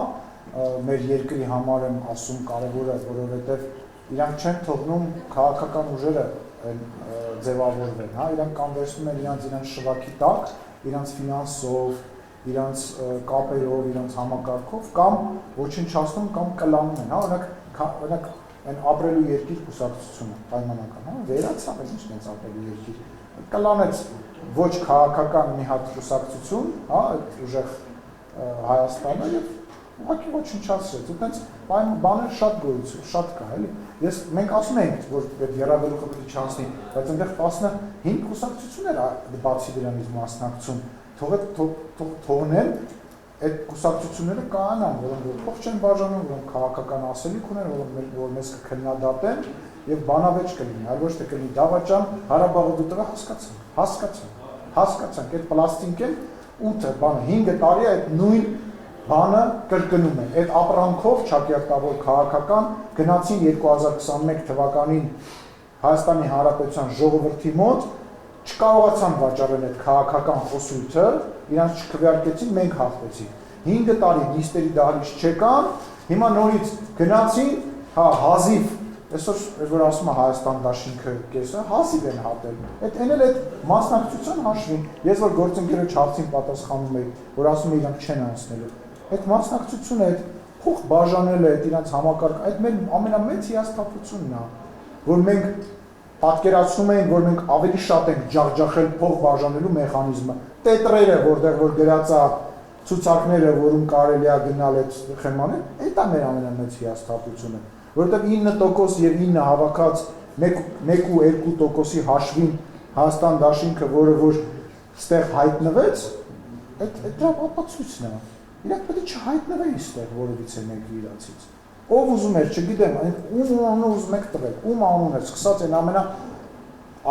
մեր երկրի համար եմ ասում կարևոր է, որովհետև իրանք չեն թողնում քաղաքական ուժերը ձևավորվեն, հա, իրանք կանվերցնում են իրանց շվաքի տակ, իրանց ֆինանսով, իրանց կապերով, իրանց համակարգով կամ ոչնչացնում կամ կլանում են, հա, օրինակ այն ապրելու երկիր կուսակցությունը պայմանական, հա, վերացավ այն ինչ նենց ապրելու երկիր, կլանեց ոչ քաղաքական մի հատ կուսակցություն, հա, այդ ուժեղ Հայաստանը եւ ուղղակի ոչնչացրեց, ու տենց բաներ շատ գոյություն, շատ կա, էլի։ Մենք ասում ենք, որ այդ եռագլուխը պետք է չանցնի, բայց այնտեղ 15 կուսակցություններ բացի դրանից մասնակցում, թողնեն այդ կուսակցությունները կայանան, որոնք փող չեն բաժանում, որոնք քաղաքական ասելիք ունեն, որ մեզ կքննադատեն եւ բանավեճ կլինի, այլ ոչ թե կլինի դավաճան, Ղարաբաղը դու տղա հասկացանք, այդ պլաստինկեն 8 բանը 5 տարի է այդ նույն բանը կրկնում է, այդ ապրանքով չակերտավոր քաղաքական գնացին 2021 թվականին Հայաստանի Հանրապետության ժողովրդի մոտ չկարողացան վաճառել այդ քաղաքական խոսույթը, իրանց չքվեարկեցին, մենք հաղթեցինք։ 5 տարի նիստերի դահլիճ չեկան, հիմա նորից գնացին, հազիվ, այսօր որ ասում է Հայաստան դաշինքը կեսը, հազիվ են հատել։ Այդ էլ այդ մասնակցության հաշվին, ես որ գործընկերոջ հարցին պատասխանում էի, որ ասում է իրանք չեն անցնելու։ Այդ մասնակցությունը, այդ փող բաժանելը, այդ իրանց համակարգը, այդ մեր ամենամեծ հիասթափությունն է, որ մենք պատկերացնում էին, որ մենք ավելի շատ ենք ջախջախել փող բաժանելու մեխանիզմը։ Տետրերը, որտեղ որ գրած է ցուցակները, որում կարելի է գնալ այդ խեման, այդ է մեր ամենամեծ հիասթափությունը, որովհետև 9% եւ 9 հավաքած 1.2%-ի հաշվին Հայաստան դաշինքը, որը որ ստեղ հայտնվեց, այդ դրա ապացույցն է։ Իրանք պետք է չհայտնվեին ստեղ որևիցե մեկի իրացից։ Ով ուզում էր, չգիտեմ, ում անունը ուզում եք տվել, ում անունը, սկսած են ամենա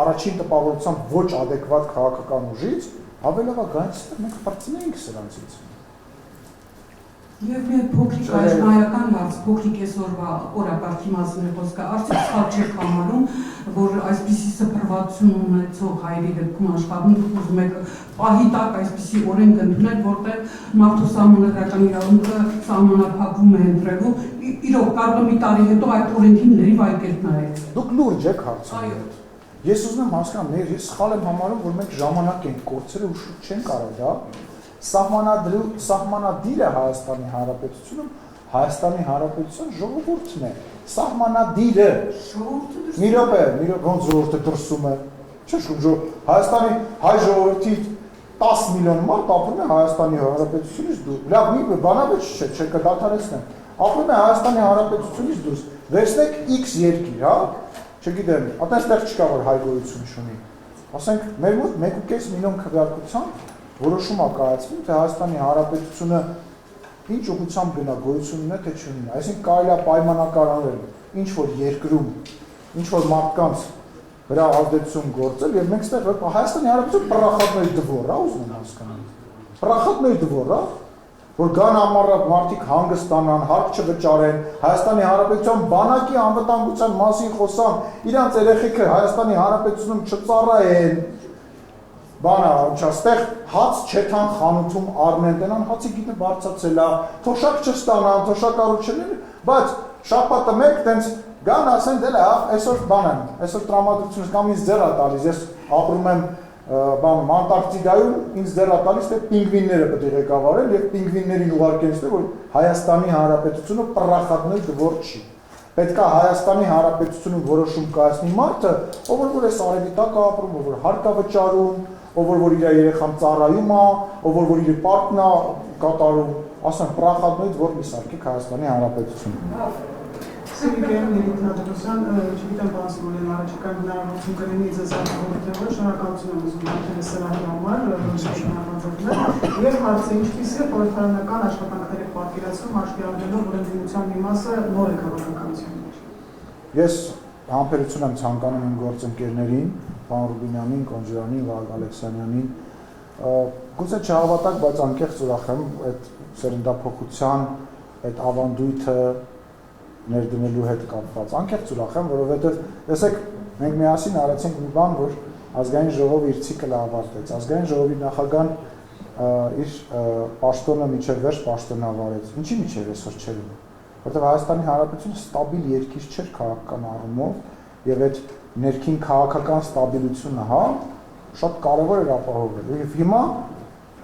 առաջին տպավորությամբ ոչ ադեկվատ քաղաքական ուժից, ավելավա գանց մենք պրծնեինք սրանցից։ Եվ մի փոքրիկ հայկական հարց, փոքրիկ այսօրվա օրակարգի մասին է խոսքը, արդյոք սխալ չեք համարում, որ այսպիսի սփռվածություն ունեցող հայերի դեպքում աշխատում ուզում եք պահի տակ այսպիսի օրենք ընդունել, որտեղ մարդուսահմանադրական իրավունքը սահմանափակվում է ընտրելու, իրոք կարող է մի տարի հետո այդ օրենքին լրիվ այլ կերպ նայեք։ Դուք լուրջ եք հարցնում։ Ես ուզում եմ հասկանալ, ես սխալ եմ համարում, որ մենք ժամանակ ենք կորցրել ու շուտ չենք կարող դա սահմանադիրը Հայաստանի Հանրապետությունում Հայաստանի Հանրապետության ժողովուրդն է։ Սահմանադիրը մի րոպե, ոնց ժողովուրդը դրսում է։ Չէ, Հայաստանի հայ ժողովրդի 10 միլիոն մարդ ապրում է Հայաստանի Հանրապետությունից դուրս։ Լավ, մի բանավեճ չէ, կդադարեցնեմ։ Ապրում է Հայաստանի Հանրապետությունից դուրս։ Վերցնեք X երկիր, հա։ Չգիտեմ, այդտեղ չկա որ հայ գոյություն չունի։ Ասենք մեր մոտ 1.5 միլիոն քվեարկությամբ որոշում է կայացվում, թե Հայաստանի Հանրապետությունը ինչ ուղղությամբ գնա գոյություն ունի, թե չունի։ Այսինքն կարելի է պայմանականորեն ինչ որ երկրում, ինչ որ մարդկանց վրա ազդեցություն գործել եւ մենք ստեղ Հայաստանի Հանրապետությունը պրախատների դվոր, հա, ուզում եմ հասկանալ։ Պրախատների դվոր, հա, որ գան ամառը մարդիկ հանգստանան, հարկ չվճարեն, Հայաստանի Հանրապետության բանակի անվտանգության մասին խոսան, իրանց երեխեքը Հայաստանի Հանրապետությունում չծառայեն, բանա, այստեղ հաց չեթան խանութում առնեն, տենան հացի գիտը բարձացել է, թոշակ չստանան, թոշակառու չլին, բայց շաբաթը մեկ տենց գան ասեն դել է, այսօր բան եմ, այսօր տրամադրությունս կամ ինձ ձեռ է տալիս, ես ապրում եմ բանում Անտարկտիդայում, ինձ ձեռ է տալիս, թե պինգվինները պետք է ղեկավարել եւ պինգվիններին ուղարկեն, որ Հայաստանի Հանրապետությունը պրախատներ դվոր չի։ Պետք է Հայաստանի Հանրապետությունում որոշում կայացնի մարդը, ով որ այս արևի տակ ապրում, ով որ հարկ է վճարում, ով որ իր երեխան ծառայում է, ով որ իր պարտն է կատարում, ասեն պրախատներից որ մի սարքեք Հայաստանի Հանրապետությունը։ Սիրիկեն Նիլիթնադրոսյան, չգիտեմ բան Սիմոնյան առաջիկա հնարավորություն կլինի ձեզ ալգորիթմը, շնորհակալություն եմ ուզում արդեն սրահի համար, շնորհակալություն եւ հարցը ինչպիսի է խորհրդարանական աշխատանքների պատկերացում հաշվի առնելով, որ ընդդիմության մի մասը նոր է քաղաքականության մեջ։ Ես համբերություն եմ ցանկանում իմ գործընկերներին, պարոն Ռուբինյանին, Կոնջրանին, Վահագն Ալեքսանյանին, գուցե չհավատակ, բայց անկեղծ ուրախ եմ այդ սերնդափոխության, այդ ավանդույթը ներդնելու հետ կապված։ Անկեղծ ուրախ եմ, որովհետև տեսեք, մենք միասին արեցինք մի բան, որ ազգային ժողովը իր ցիկլը ավարտեց։ Ազգային ժողովի նախագահան իր պաշտոնը միջև վերջ պաշտոնավարեց։ Ինչի միջև այսօր չէր ունում։ Որտեղ Հայաստանի Հանրապետությունը ստաբիլ երկիր չէր քաղաքական առումով եւ այդ ներքին քաղաքական ստաբիլությունը, հա, շատ կարևոր էր ապահովել։ Եվ հիմա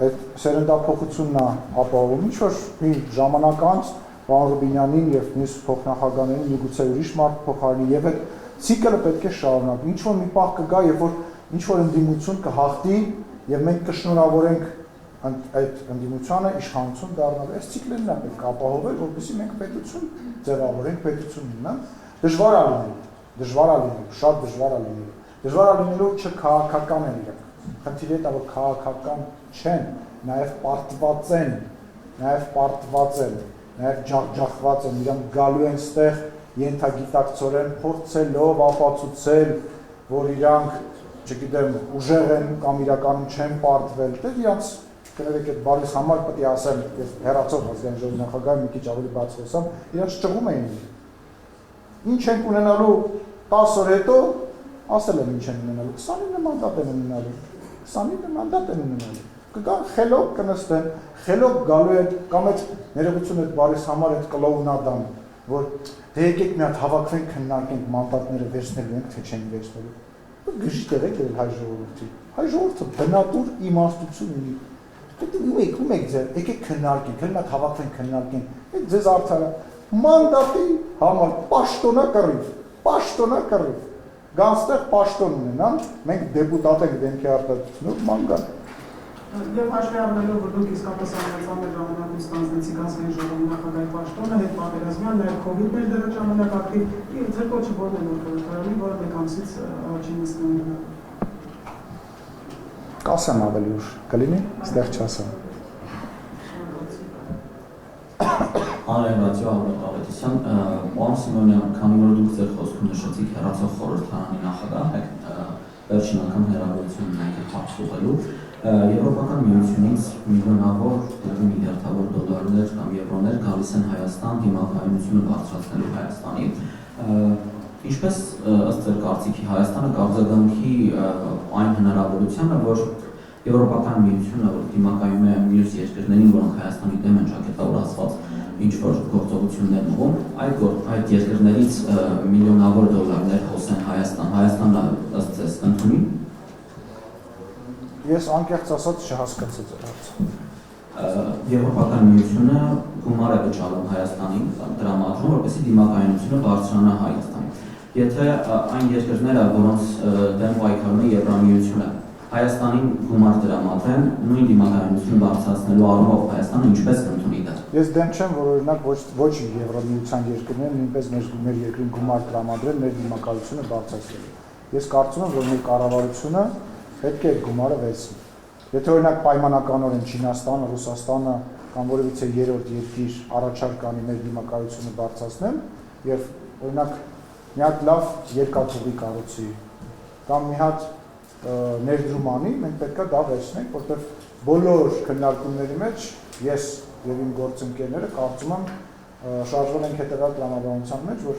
այդ սերնդափոխությունն է ապահովում, ինչ որ մի ժամանակ անց պարոն Ռուբինյանին եւ մյուս փոխնախագահներին միգուցե ուրիշ մարդ փոխարինի եւ այդ ցիկլը պետք է շարունակվի։ Ինչ որ մի պահ կգա, երբ որ ինչ որ ընդդիմություն կհաղթի եւ մենք կշնորհավորենք այդ ընդդիմությանը իշխանություն դառնալ։ Այս ցիկլերն է պետք է ապահովել, որպեսզի մենք պետություն ձևավորենք, պետություն ունենանք։ Դժվար է լինելու, շատ դժվար է լինելու։ Դժվար է լինելու չքաղաքական են իրենք։ Խնդիրը դա որ քաղաքական չեն, նաեւ պարտված են, նաև ջախջախված են, իրանք գալու են ստեղ ենթագիտակցորեն փորձելով ապացուցել, որ իրանք, չգիտեմ, ուժեղ են կամ իրականում չեն պարտվել, դե իրանք կներեք այդ բարիս համար պետք է ասեմ, ես հեռացող ազգային ժողովի նախագահ մի քիչ ավելի բաց խոսամ, իրանք ճղում էին։ Ինչ ենք ունենալու 10 օր հետո ասել են ինչ են ունենալու, 29 մանդատ են ունենալու, 29 մանդատ են ունենալու, կգան խելոք կնստեն, խելոք գալու են, կամ այդ ներողություն այդ բարիս համար այդ կլովնադան, որ դե եկեք մի հատ հավաքվենք քննարկենք մանդատները վերցնելու ենք, թե չեն վերցնելու, գժի տեղ եք դրել հայ ժողովրդի, հայ ժողովուրդը բնատուր իմաստություն ունի, ում եք ձեր, եկեք քննարկենք, հենց այդ հավաքվենք քննարկենք, այդ ձեզ արդարը, մանդատի համար պաշտոնա կռիվ, գանստեղ պաշտոն ունենան, մենք դեպուտատ ենք դեմքի արտադրությունով, ման կան։ Եվ հաշվի առնելով, որ դուք իսկապես ամենամեծ ժամանակում ստանձնեցիք ազգային ժողովի նախագահի պաշտոնը, հետ պատերազմյան, նաև COVID-ն էր դրա ժամանակ ակտիվ, ձեր կոչը որն է որ կրթարանի, որը մեկ ամսից առաջին նիստն ունենալու։ Կասեմ ավելի ուշ, կլինի, ստեղ չասեմ։ Հանրային ռադիո Ավետիսյան, պարոն Սիմոնյան, քանի որ դուք ձեր խոսքում նշեցիք հեռացող խորհրդարանի նախագահ, վերջին անգամ հեռավորություն ունենք հարց ուղղելու, Եվրոպական միությունից միլիոնավոր միլիարդավոր դոլարներ կամ եվրոներ գալիս են Հայաստան դիմակայունությունը բարձրացնելու Հայաստանի։ Ինչպես ըստ ձեր կարծիքի Հայաստանը կարձագանքի այն հնարավորությանը, որ Եվրոպական միությունը, որ դիմակայում է մյուս երկրներին, որոնք Հայաստանի դեմ են ճակատագրված ինչ-որ գործողություններ ուղղում, այդ երկրներից միլիոնավոր դոլարներ հոսեն Հայաստանը ըստ ձեզ ընդունի։ Ես անկեղծ ասած չհասկացա ձեր հարցը։ Եվրոպական միությունը գումար է վճարում Հայաստանին, դրամատրում, որպեսզի դիմակայունությունը բարձրանա Հայաստանին։ Եթե այն երկրները, որոնց դեմ պայքարում է Եվրամիությունը, Հայաստանին գումար դրամատրեն, նույն դիմակայունությունը բարձրացնելու առումով Հայաստանը ինչպես կընդունի դա։ Ես դեմ չեմ, որ օրինակ ոչ Եվրամիության երկրները նույնպես մեր երկրին գումար տրամադրեն մեր դիմակայությունը բարձրացնելու։ Ես կարծում եմ, որ մեր կառավարությունը պետք է այդ գումարը վերցնի։ Եթե օրինակ պայմանականորեն Չինաստանը, Ռուսաստանը կամ որևիցե երրորդ երկիր առաջարկ կանի մեր դիմակայությունը բարձրացնեն եւ օրինակ մի հատ լավ երկաթուղի կառուցի կամ մի հատ ներդրում անի, մենք պետք է դա վերցնենք, որտեղ բոլոր քննարկումների մեջ ես եւ իմ գործընկերները կարծում եմ շարժվել ենք հետեւյալ տրամաբանության մեջ, որ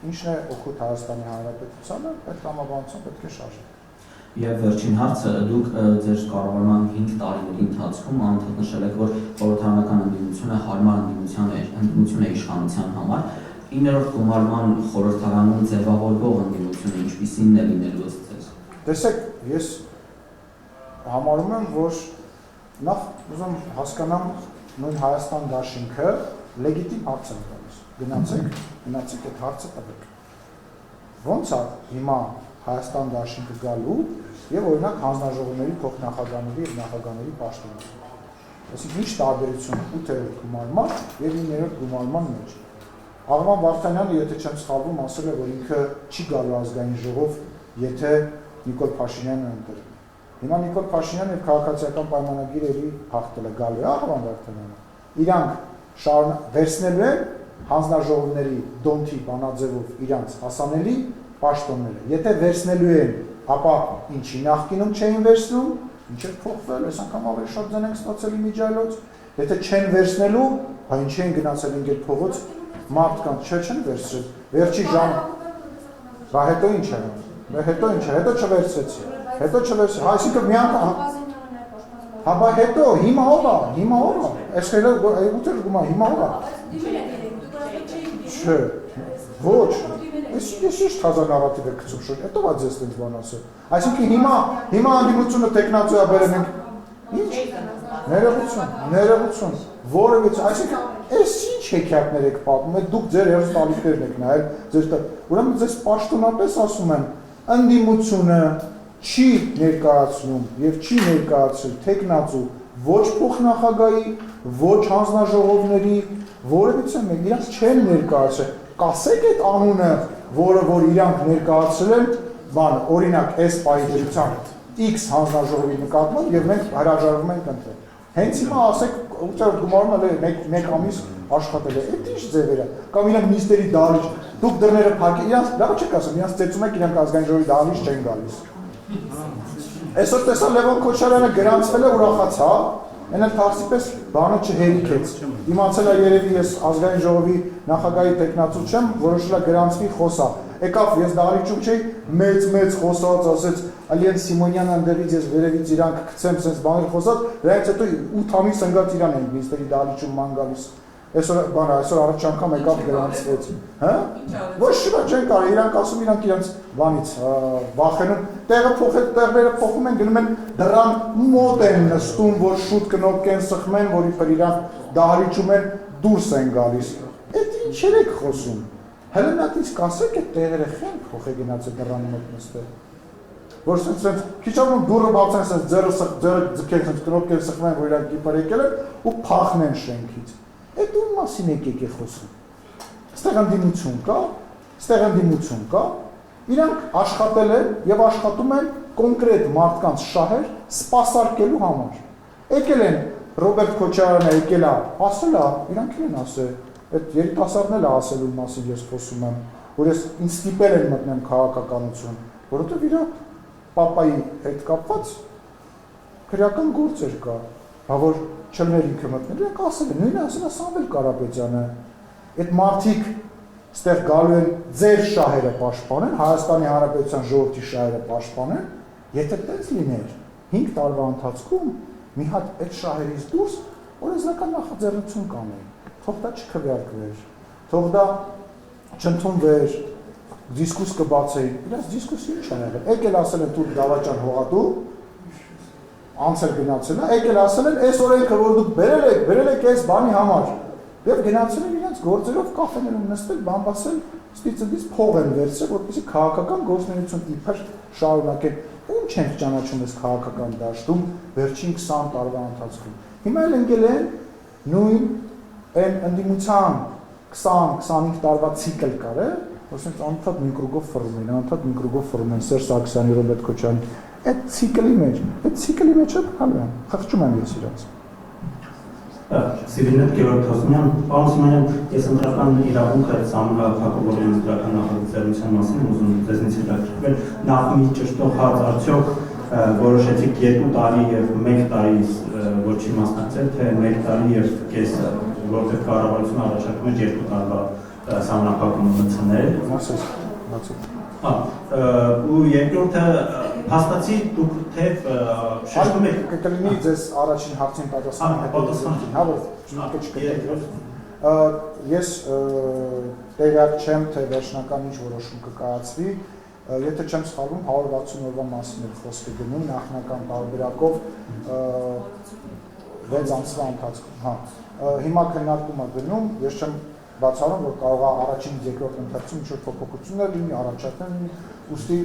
ինչն է օգուտ Հայաստանի Հանրապետությանը, այդ տրամաբանությամբ պետք է շարժվենք։ Եվ վերջին հարցը, դուք ձեր կառավարման 5 տարիների ընթացքում անդադար նշել եք, որ խորհրդարանական ընդդիմությունը հարմար ընդդիմություն է իշխանության համար։ 9-րդ գումարման խորհրդարանում ձևավորվող ընդդիմությունը ինչպիսին է լինելու ըստ ձեզ։ Տեսեք, ես համարում եմ, որ նախ ուզում հասկանամ նույն Հայաստան դաշինքը լեգիտիմ հարց է տալիս։ Գնացեք այդ հարցը տվեք։ Ոնց է հիմա Հայաստան դաշինքը գալու եւ օրինակ հանձնաժողովների փոխնախագահների եւ նախագահների պաշտոնը։ Այսինքն ինչ տարբերություն 8-րդ գումարման եւ 9-րդ գումարման մեջ։ Աղվան Վարդանյանը, եթե չեմ սխալվում, ասել է, որ ինքը չի գալու ազգային ժողով, եթե Նիկոլ Փաշինյանը ընտրի։ Հիմա Նիկոլ Փաշինյանը եւ քաղաքացիական պայմանագիրը հաղթել է գալու է Աղվան Վարդանյանը։ Իրանք վերցնելու են հանձնաժողովների դոնթի բանաձևով իրանք հասանելի պաշտոնները։ Եթե վերցնելու են, ապա ինչի նախկինում չէին վերցնում, ինչ է փոխվել, այս անգամ ավելի շատ ձեն ենք ստացել իմիջիայլոց։ Եթե չեն վերցնելու, հա ինչի են գնացել ինքեր փողոց մարդկանց չեն վերցրել։ Վերջի ժամ։ Բա հետո ինչ է։ Հետո չվերցրեցի։ Այսինքն մի անգամ հա բա հետո հիմա ով է։ Այս խելը 8-րդ գումար հիմա ով է։ Չէ։ Ոչ։ Ես ինչ թազա նարատիվ եք գցում շուտ, հետո ա ձեզ տենց բան ասել։ Այսինքն հիմա անդիմությունը տեխնացիա բերեմ ենք։ Ինչ։ Ներողություն։ Որևիցե, այսինքն այս ինչ հեքիաթներ եք պատմում, դուք ձեր հերոստալիքներն եք նայել, ուրեմն ձեզ պաշտոնապես ասում եմ, անդիմությունը չի ներկայացնում եւ չի ներկայացրել տեխնացու ոչ փոխնախագահի, ոչ հանձնաժողովների, որևիցե մեկ իրանք չեն ներկայացրել։ Կասեք այդ անունը, որ իրանք ներկայացրել են, բան, օրինակ, այս պահի դրությամբ X հանձնաժողովի նկատմամբ եւ մենք հրաժարվում ենք ընտրել։ Հենց հիմա ասեք 8-րդ գումարումը մեկ ամիս աշխատել է։ Այդ ինչ ձևեր է։ Կամ իրանք նիստերի դահլիճ, դուք դռները փակեք, իրանք լավ չեք ասում, իրանք ծեծում եք, իրանք ազգային ժողովի դահլիճ չեն գալիս։ Այսօր տեսա Լևոն Քոչարյանը գրանցվել է, ուրախացա, Այնը թարսիպես բանը չհերիքեց։ Իմացել է երևի ես ազգային ժողովի նախագահի տեխնացու չեմ, որոշել է գրանցվի խոսա։ եկավ ես դահլիճում չէի, մեծ խոսած, ասեց Ալիեն Սիմոնյանը ընդերից ես վերևից իրանք գցեմ, sense բաներ խոսած, դրանից հետո 8 ամիս ընկած իրան են միստերի դահլիճում ման գալիս։ Այսօր բան այսօր առաջ անգամ եկավ գրանցվեց, հա? Ոչ շուտ չեն կարի, իրանք ասում իրանք իրանք բանից վախենում, տեղերը փոխում են, գնում են դրան մոտ են նստում, որ շուտ կնոպկեն սխմեն, որի પર իրանք դահլիճում են դուրս են գալիս։ Այդ ինչեր եք խոսում։ Հելենատից կասեք այդ տեղերը խեն փոխե գնաց այդ դրան մոտ նստել։ Որ sense քիչ առնում դուրը բացեն sense ձերը ձգեն sense կնոպկեն սխմեն, որ իրանք իբր եկել են ու փախնեն շենքից։ Այդ ում մասին եք խոսում։ Ստեղ ընդդիմություն կա, իրանք աշխատել են եւ աշխատում են կոնկրետ մարդկանց շահեր սպասարկելու համար։ Եկել են Ռոբերտ Քոչարյանը եկել է, ասել է, իրանք են ասել, այդ երիտասարդն էլ է ասելու մասին ես խոսում եմ, որ ես ինձ ստիպել են մտնեմ քաղաքականություն, որովհետեւ իր պապայի հետ կապված քրեական գործեր կա, բա որ չլներ ինքը մտնել, իրանք ասել են, նույնը ասել է Սամվել Կարապետյանը, այդ մարդիկ ստեղ գալու են ձեր շահերը պաշտպանեն, Հայաստանի Հանրապետության ժողովրդի շահերը պաշտպանեն, եթե տենց լիներ 5 տարվա ընթացքում մի հատ այդ շահերից դուրս օրենսդրական նախաձեռնություն կանեին, թող դա չքվեարկվեր, թող դա չընդունվեր, դիսկուս կբացեին, իրաց դիսկուսի ինչ են եղել, եկել ասել են դուք դավաճան հողատու, անցել գնացել է, եկել ասել են, այս օրենքը, որ դուք բերել եք այս բանի համար, եւ գնացել են իրենց գործերով կաֆեներում նստել, բամբասել, ստիծդից փող են վերցրել, որպեսզի քաղաքական գործունեություն իբր շարունակեն։ Ինչ են ճանաչում այս քաղաքական դաշտում վերջին 20 տարվա ընթացքում։ Հիմա էլ ընկել են նույն այն ընդդիմության 20-25 տարվա ցիկլ կար է, որ ասենք անընդհատ միկրոգով ֆորում են, Սերժ Սարգսյանի, Ռոբերտ Քոչարյանի, այդ ցիկլի մեջ է հալու են, խղճում եմ ես իրաց։ Սիրինետ Գևորգ Թոսմյան, պարոն Սիմոնյան, ես ընտրական իրավունքը համապատասխանող օրենսդրական նախաձեռնության մասին ուզում եմ ձեզնից հետաքրքրել, նախ մի ճշտող հարց արդյոք որոշեցիք 2 տարի եւ 1 տարի ոչ չի մասնակցել, թե 1 տարի եւ կես, որտեղ կառավարությունը առաջարկում է 2 տարվա սահմանափակում մտցնել։ Ու երկրորդը հաստատի դուք թե շեշտում եք կլինի ձեզ առաջին հարցին պատասխանը, հա որ ես տեղյակ չեմ, թե վերջնական ինչ որոշում կկայացվի, եթե չեմ սխալվում 160 օրվա մասին էլ խոսքը գնում նախնական տարբերակով 6 ամսվա ընթացքում, հա։ Հիմա քննարկում է գնում, ես չեմ բացառում, որ կարող է առաջին երկրորդ ընթացքում ինչ-որ փոփոխություններ լինի, առաջարկներ լինի, ուստի,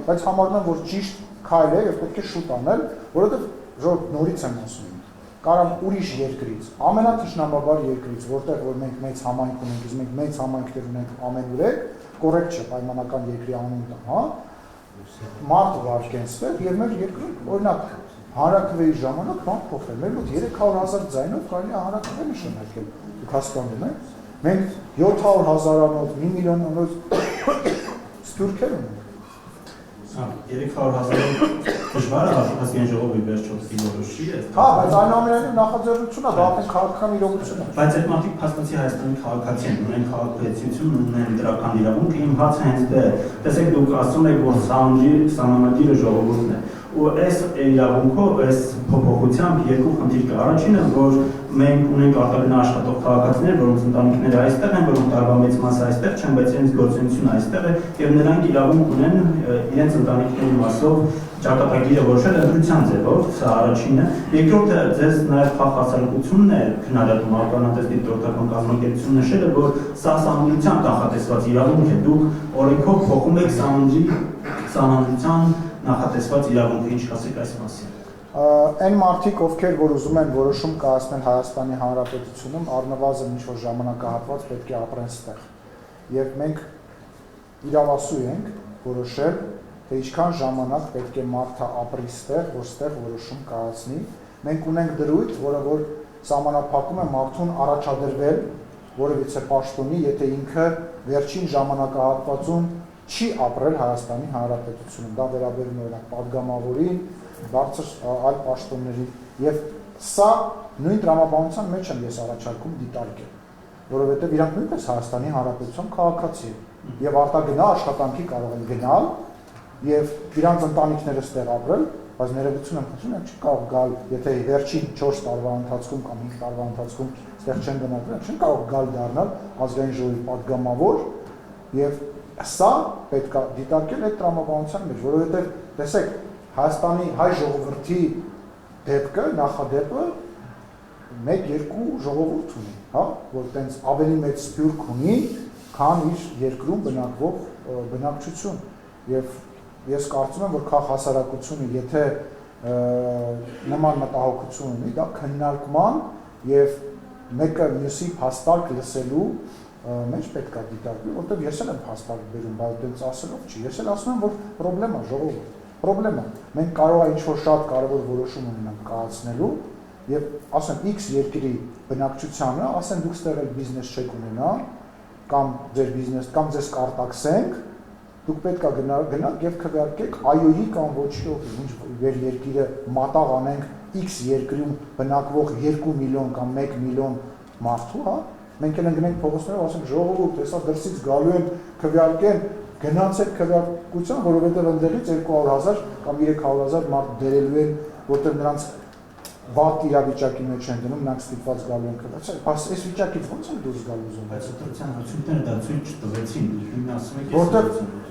բայց համարում եմ, որ ճիշտ քայլ է եւ պետք է շուտ անել, որովհետեւ նորից եմ ասում, կարամ ուրիշ երկրից, ամենաթշնամաբար երկրից, որտեղ որ մենք մեծ համայնք ունենք, իսկ մենք մեծ համայնքներ ունենք ամենուրեք, կոռեկտ չէ պայմանական երկրի անուն տամ, հա, մարդ վարկեն ստեղ եւ մեր երկրում, օրինակ, հանրաքվեի ժամանակ բան փոխել, մեր մոտ 300,000 ձայնով կարելի է հանրաքվե նշանակել, դուք հասկանում եք, մենք 700,000-անոց, 1 միլիոնանոց սփյուռքեր ունենք։ 300,000 դժվար է ազգային ժողովի վերջով դիվորոշի է։ Հա, բայց այնուամենայնիվ նախաձեռնությունն է, դա արդեն քաղաքական իրողություն է։ Բայց այդ մարդիկ փաստացի Հայաստանի քաղաքացի են, ունեն քաղաքացիություն, ունեն դրական իրավունք, իմ հարցը հենց դա է։ Տեսեք, դուք ասում եք, որ սահմանագիրը ժողովուրդն է։ Ու այս իրավունքով, այս փոփոխությամբ երկու խնդիր կա։ Առաջինը, որ մենք ունենք արտաքին աշխատող քաղաքացիներ, որոնց ընտանիքները այստեղ են, որոնք տարվա մեծ մասը այստեղ չեն, բայց իրենց գործունեությունը այստեղ է, եւ նրանք իրավունք ունեն իրենց ընտանիքների մասով ճակատագիրը որոշել ընտրության ձևով, սա առաջինը։ Երկրորդը, ձեզ նաեւ փոխհասարակությունն է քննադատում ականատես դիտորդական կազմակերպություն նշելը, որ սա սահմանության կանխատեսված իրավունք է։ Դուք օրենքով փոխում եք սահմանության նախատեսված իրավունքը, ինչ կասեք այս մասին։ Այն մարդիկ, ովքեր որ ուզում են որոշում կայացնել Հայաստանի Հանրապետությունում, առնվազն ինչ-որ ժամանակահատված պետք է ապրեն ստեղ։ Եվ մենք իրավասու ենք որոշել, թե ինչքան ժամանակ պետք է մարդը ապրի ստեղ, որ ստեղ որոշում կայացնի։ Մենք ունենք դրույթ, որը որ սահմանափակում է մարդուն առաջադրվել որևիցե պաշտոնի, եթե ինքը վերջին ժամանակահատվածում չի ապրել Հայաստանի Հանրապետությունում։ Դա վերաբերում է օրինակ падգամավորին, բարձր այլ պաշտոնների եւ սա նույն տրամաբանության մեջ եմ ես առաջարկում դիտարկել։ որովհետև իրանք նույնպես Հայաստանի Հանրապետության քաղաքացի են եւ արտագնա աշխատանքի կարող են գնալ եւ իրանք ընտանիքները ստեղ ապրել, բայց ներողություն եմ խնդրում, չեն կարող գալ, եթե վերջին 4 տարվա ընթացքում կամ 5 տարվա ընթացքում ստեղ չեն գնալ, չեն կարող գալ դառնալ ազգային ժողովի падգամավոր եւ սա պետք է դիտարկել այդ տրամաբանության մեջ, որովհետև տեսեք Հայաստանի հայ ժողովրդի դեպքը, նախադեպը 1-2 ժողովուրդ ունի, հա, որ տենց ավելի մեծ սփյուռք ունի, քան իր երկրում բնակվող բնակչություն եւ ես կարծում եմ, որ քաղաք հասարակությունը, եթե նման մտահոգություն ունի, դա քննարկման եւ մեկը մյուսի փաստարկ լսելու մեջ պետք է դիտարկվի, որտեղ ես էլ եմ փաստարկ բերում, բայց դենց ասելով չի։ Ես էլ ասում եմ, որ պրոբլեմա ժողովուրդ, պրոբլեմա։ Մենք կարող է ինչ-որ շատ կարևոր որոշում ունենանք կայացնելու եւ ասեմ X երկրի բնակչությանը, ասեն դուք ստեղ էլ բիզնես չեք ունենա, կամ ձեր բիզնես, կամ ձեզ կարտաքսենք, դուք պետք է գնաք եւ քվեարկեք այոյի կամ ոչի օգի, ինչ վեր երկիրը մատաղ անենք X երկրում բնակվող 2 միլիոն կամ 1 միլիոն մարդու, հա, մենք էլ ընկնենք փողոցներով, ասենք ժողովուրդ, հեսա դրսից գալու են քվեարկեն, գնացեք քվեարկության, որովհետեւ ընդդեղից 200,000 կամ 300,000 մարդ դերելու են, որտեղ նրանց վատ իրավիճակի մեջ են դնում, նրանք ստիպված գալու են քվեարկել, բայց այս վիճակից ո՞նց են դուրս գալու ուզում։ Բայց ընտրության արդյունքները դա ցույց չտվեցին, հիմա ասում եք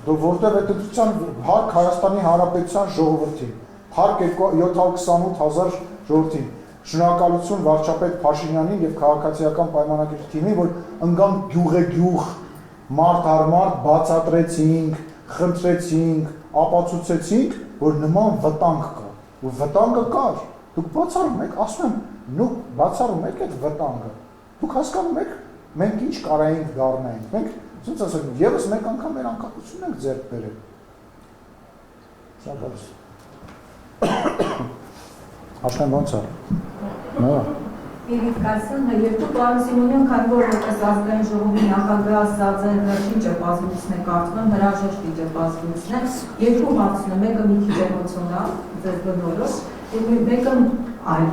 որտեղ այդ ընտրության հարկ Հայաստանի Հանրապետության ժողովրդին, հարկ 728,000 ժողովրդին, շնորհակալություն վարչապետ Փաշինյանին եւ քաղաքացիական պայմանագրի թիմին, որ ընկան գյուղ մարդ առ մարդ բացատրեցինք, խնդրեցինք, ապացուցեցինք, որ նման վտանգ կա, ու վտանգը կար։ Դուք բացառում եք, ասում եմ, նու բացառում եք այդ վտանգը։ Դուք հասկանում եք, մենք ինչ կարայինք դառնայինք։ Մենք ոնց ասեմ, եւս մեկ անգամ մեր անկախությունն ենք ձեռք բերել։ Շնորհակալություն։ Աշխեն ոնց է։ Նո։ Իրիկ Կասյան, երկու պարոն Սիմոնյան, քանի որ որպես ազգային ժողովի նախագահ ասած է վերջին ճեպազնույցն է կարծում, հրաժեշտ ճեպազնույցն է, երկու հարցն է, մեկը մի քիչ էմոցիոնալ, ձեզ բնորոշ, մեկը այլ։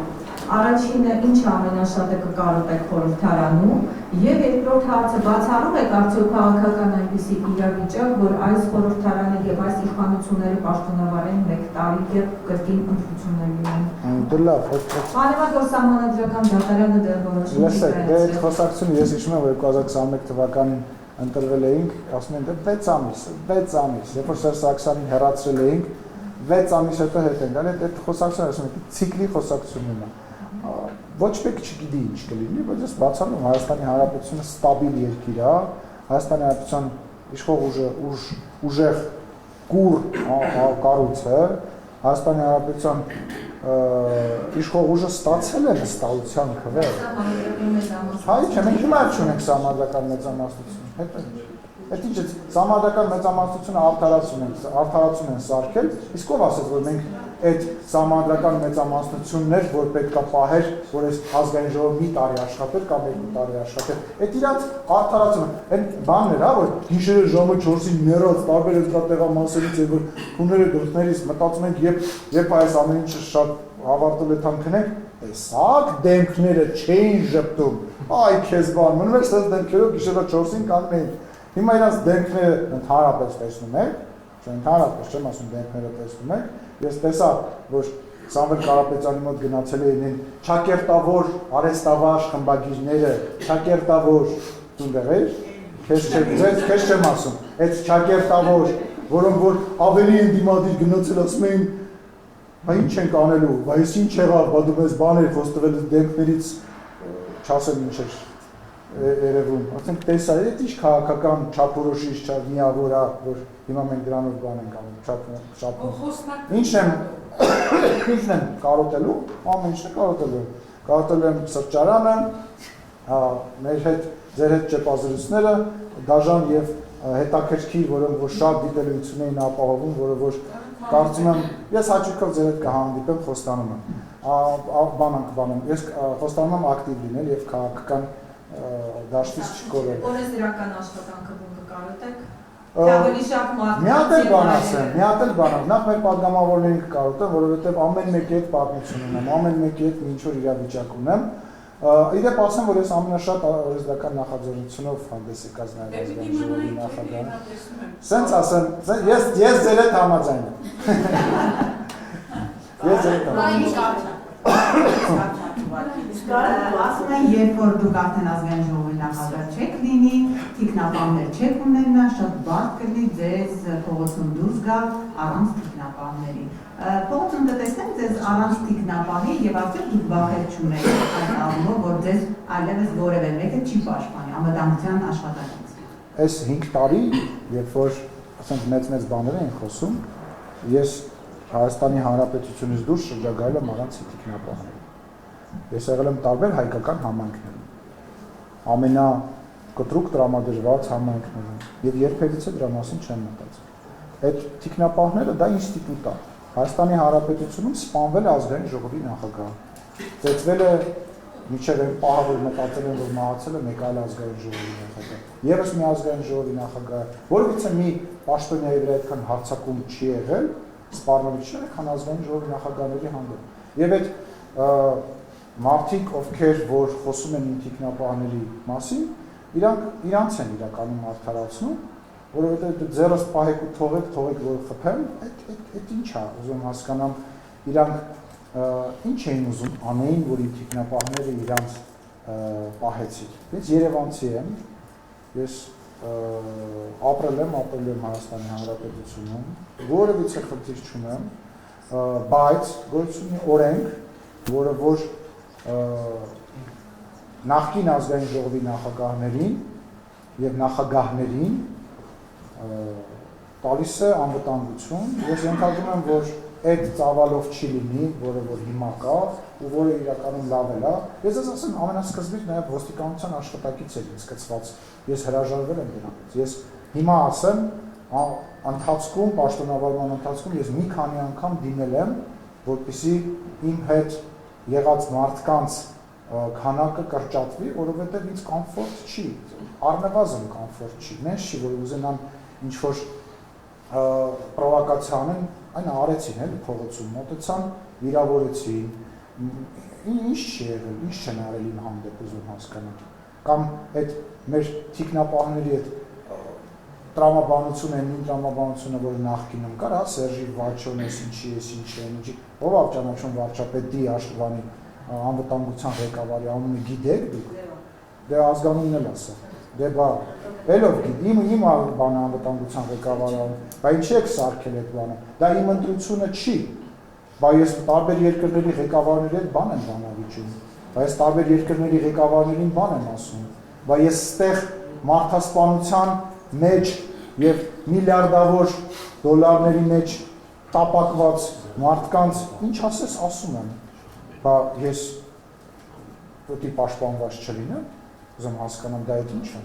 Առաջինը ինչ ամենաշատը կկարոտեք խորհրդարանում եւ երկրորդ հարցը բացառում եք արդյոք քաղաքական այնպիսի իրավիճակ, որ այս խորհրդարանը եւ այս իշխանությունները պաշտոնավարեն 1 տարի եւ կրկին ընտրություններ լինեն։ Դե լավ, Մանավանդ որ սահմանադրական դատարանը դեռ որոշում չի կայացրել։ Դե այդ խոսակցությունը ես հիշում եմ 2021 թվականին ընտրվել էինք, ասում են դե 6 ամիս, երբ որ Սերժ Սարգսյանին հեռացրել էինք, 6 ամիս հետո հետ են գալի, այդ խոսակցությունը ասում եմ, ցիկլի խոսակցությունն է։ Ոչ մեկ չգիտի ինչ կլինի, բայց ես բացառում Հայաստանի Հանրապետությունը ստաբիլ երկիր է, Հայաստանի Հանրապետության իշխող ուժեղ կուր կառույց է, Հայաստանի Հանրապետության իշխող ուժը ստացել է հստակության քվե։ Հայ չէ, մենք հիմա չունենք սահմանադրական մեծամասնություն։ Այդ ինչ է, սահմանադրական մեծամասնությունը արդարացում են սարքել, իսկ ով ասեց, որ մենք այդ սահմանադրական մեծամասնություններ, որ պետք է պահեր, որ այս ազգային ժողովը մի տարի աշխատեր կամ 2 տարի աշխատեր, այդ իրանց արդարացումը, այն բանն էր, որ գիշերը ժամը 4-ին մեռած տարբեր ընտրատեղամասերից էր, որ քունները գլխներից մտածում ենք, երբ այս ամեն ինչը շատ հավարտել է թանքնենք, տեսակ դեմքները չէին ժպտում, այ քեզ բան, մնում եք ստես դեմքերով գիշերը 4-ին կանգնեին։ Հիմա իրանց դեմքները ընդհանրապես տեսնում եք, ընդհանրապես չեմ ասում դեմքները տեսնում եք, ես տեսա, որ Սամվել Կարապետյանի մոտ գնացել էին ճակերտավոր արեստավար խմբագիրները, ճակերտավոր դունդեր էր, քեզ չեմ ասում, այդ ճակերտավոր, որոնք որ ավելի են դիմադիր գնացել ասում էին, բա ինչ ենք անելու, բա ես ինչ եղավ, բա դու մեզ բաներ խոստվել դեմքներից չասեմ ինչ էր երևում, ասենք տեսա, այդ ինչ քաղաքական չափորոշիչ միավոր է, որ հիմա մենք դրանով բան ենք անում, ինչն եմ կարոտելու, ամեն ինչն է կարոտելու եմ սրճարանը, մեր հետ, ձեր հետ ճեպազրույցները, դաժան եւ հետաքրքիր, որոնք որ շատ դիտելիություն էին ապահովում, որը որ կարծում եմ, ես հաճույքով ձեր հետ կհանդիպեմ Խոստանում եմ, ես Խոստանում եմ ակտիվ լինել եւ քաղաքական դաշտից չկորել։ Որպես դրական աշխատանքը ում կկարոտեք։ Մի հատ էլ բան ասեմ, նախ մեր падգամավորներին կկարոտեմ, որովհետև ամեն մեկի հետ պատմություն ունեմ, ամեն մեկի հետ ինչ-որ իրավիճակ ունեմ, Իդեպ ասեմ, որ ես ամենաշատ օրենսդրական նախաձեռնությունով հանդես եկած նաև ազգային ժողովի նախագահ։ Սենց ասեմ, ես ձեր հետ համաձայն եմ։ Ես ձեր հետ համաձայն Ասում են, երբ որ դուք արդեն ազգային ժողովի նախագահ չեք լինի, թիկնապահներ չեք ունենա, շատ բարդ կլինի ձեզ փողոցում դուրս գալ առանց թիկնապահների։ Փողոցում կտեսնեմ ձեզ առանց թիկնապահի եւ արդյոք դուք վախեր չունեք այդ առումով, որ ձեզ այլևս որևէ մեկը չի պաշտպանի անվտանգության աշխատանքից։ Այս 5 տարի, երբ որ ասենք մեծ բաներ են խոսում, ես Հայաստանի Հանրապետությունից դուրս շրջագայել եմ առանց թիկնապահների։ Ես եղել եմ տարբեր հայկական համայնքներում, ամենակտրուկ տրամադրված համայնքներում եւ երբևիցե դրա մասին չեմ մտածել։ Այդ թիկնապահները դա ինստիտուտ է։ Հայաստանի Հանրապետությունում սպանվել է ազգային ժողովի նախագահ։ Ծեծվել է միջև այն պահը, որ մտածել են, որ մահացել է մեկ այլ ազգային ժողովի նախագահ։ Եվս մի ազգային ժողովի նախագահ, որովհետեւ մի պաշտոնյայի վրա այդքան հարձակում չի եղել, սպառնալիքները, քան ազգային ժողովի նախագահների հանդեպ։ Եվ այդ մարդիկ, ովքեր որ խոսում են թիկնապահների մասին, իրանց են իրականում արդարացնում, որովհետև ձեռս պահեք ու թողեք որ խփեմ, այդ ինչ է, ուզում հասկանամ, իրանք ինչ էին ուզում անեին, որ թիկնապահները իրանց պահեցին։ Ես երևանցի եմ, ես ապրել եմ Հայաստանի Հանրապետությունում, որևիցե խնդիր չունեմ, բայց գործում է օրենք, որը որ նախկին ազգային ժողովի նախագահներին եւ նախագահներին տալիս է անվտանգություն։ Ես ենթադրում եմ, որ այդ ծավալով չի լինի, որը որ հիմա կա ու որը իրականում լավ է։ Ես ասեմ, ամենասկզբից նաև ոստիկանության աշխատակից էր ինձ կցված։ Ես հրաժարվել եմ դրանից։ Ես հիմա ասեմ, ընթացքում, պաշտոնավարման ընթացքում ես մի քանի անգամ դիմել եմ, որպեսզի իմ հետ եղած մարդկանց քանակը կրճատվի, որովհետև ինձ կոմֆորտ չի, առնվազն կոմֆորտ չի, նենց չի, որ ուզենան ինչ-որ պրովոկացիա անեն, այն արեցին էլի փողոցում, մոտեցան, վիրավորեցին, ինչ չի եղել, ինչ չեն արել իմ հանդեպ ուզում հասկանալ, կամ այդ մեր թիկնապահների այդ տրամաբանությունը, նույն տրամաբանությունը, որ նախկինում կար, հա, Սերժի Վաչոն էս ինչի, ով ավ ճանաչում վարչապետ Դի Աշխվանի անվտանգության ղեկավարի անունը գիտեք դուք, դե ազգանունն էլ ասա, դե բա, ելով գիտ, իմ բանը անվտանգության ղեկավարի անուն, բա ինչի եք սարքել այդ բանը, դա իմ ընտրությունը չի, բա ես տարբեր երկրների ղեկավարների հետ բան եմ բանավիճում, բա ես տարբեր երկրների ղեկավարներին բան եմ ասում, բա ես ստեղ մարդասպանության մեջ եւ միլիարդավոր դոլարների մեջ տապակված մարդկանց ինչ ասես ասում եմ, բա ես պետք է պաշտպանված չլինեմ, ուզում հասկանամ դա ինչ է։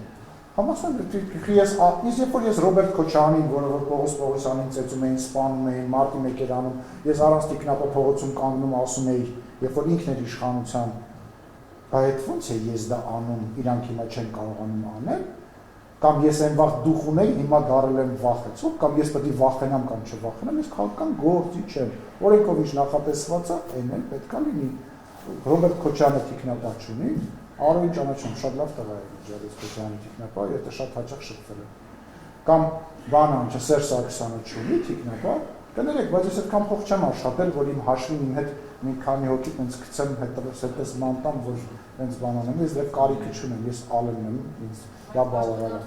Համասում երբ որ ես Ռոբերտ Քոչարյանին, որը որ Պողոս Պողոսյանին ծեծում էին, սպանում էին, մարտի 1 էր անում, ես առանց տիկնապը փողոցում կանգնում ասում էի, երբ որ ինքն էր իշխանության, բա այդ ո՞նց է ես դա անում, իրանք հիմա չեն կարողանում անել, կամ ես այն վաղ դուխ ունեի, հիմա դարել եմ վախեցող, կամ ես պետք է վախենամ կամ չվախենամ, ես քաղաքական գործի չեմ, օրենքով ինչ նախատեսված է, այն էլ պետք է լինի։ Ռոբերտ Քոչյանը տիկնապահ չունի, Արոյին ճանաչում, շատ լավ տղա է Ջարես Քոչյանի տիկնապահ, եթե շատ հաճախ շփվել եմ։ Կամ բանան, Սերժ Սարգսյանը չունի տիկնապահ, կներեք, բայց ես այդքան փող չեմ աշխատել, որ իմ հաշվին իմ հետ մի քանի հոգի տենց գցեմ հետս մանտամ, որ տենց բան անեմ, ես դեռ կարիքը չունեմ, ես ալեն եմ, ինձ դա բավարար է։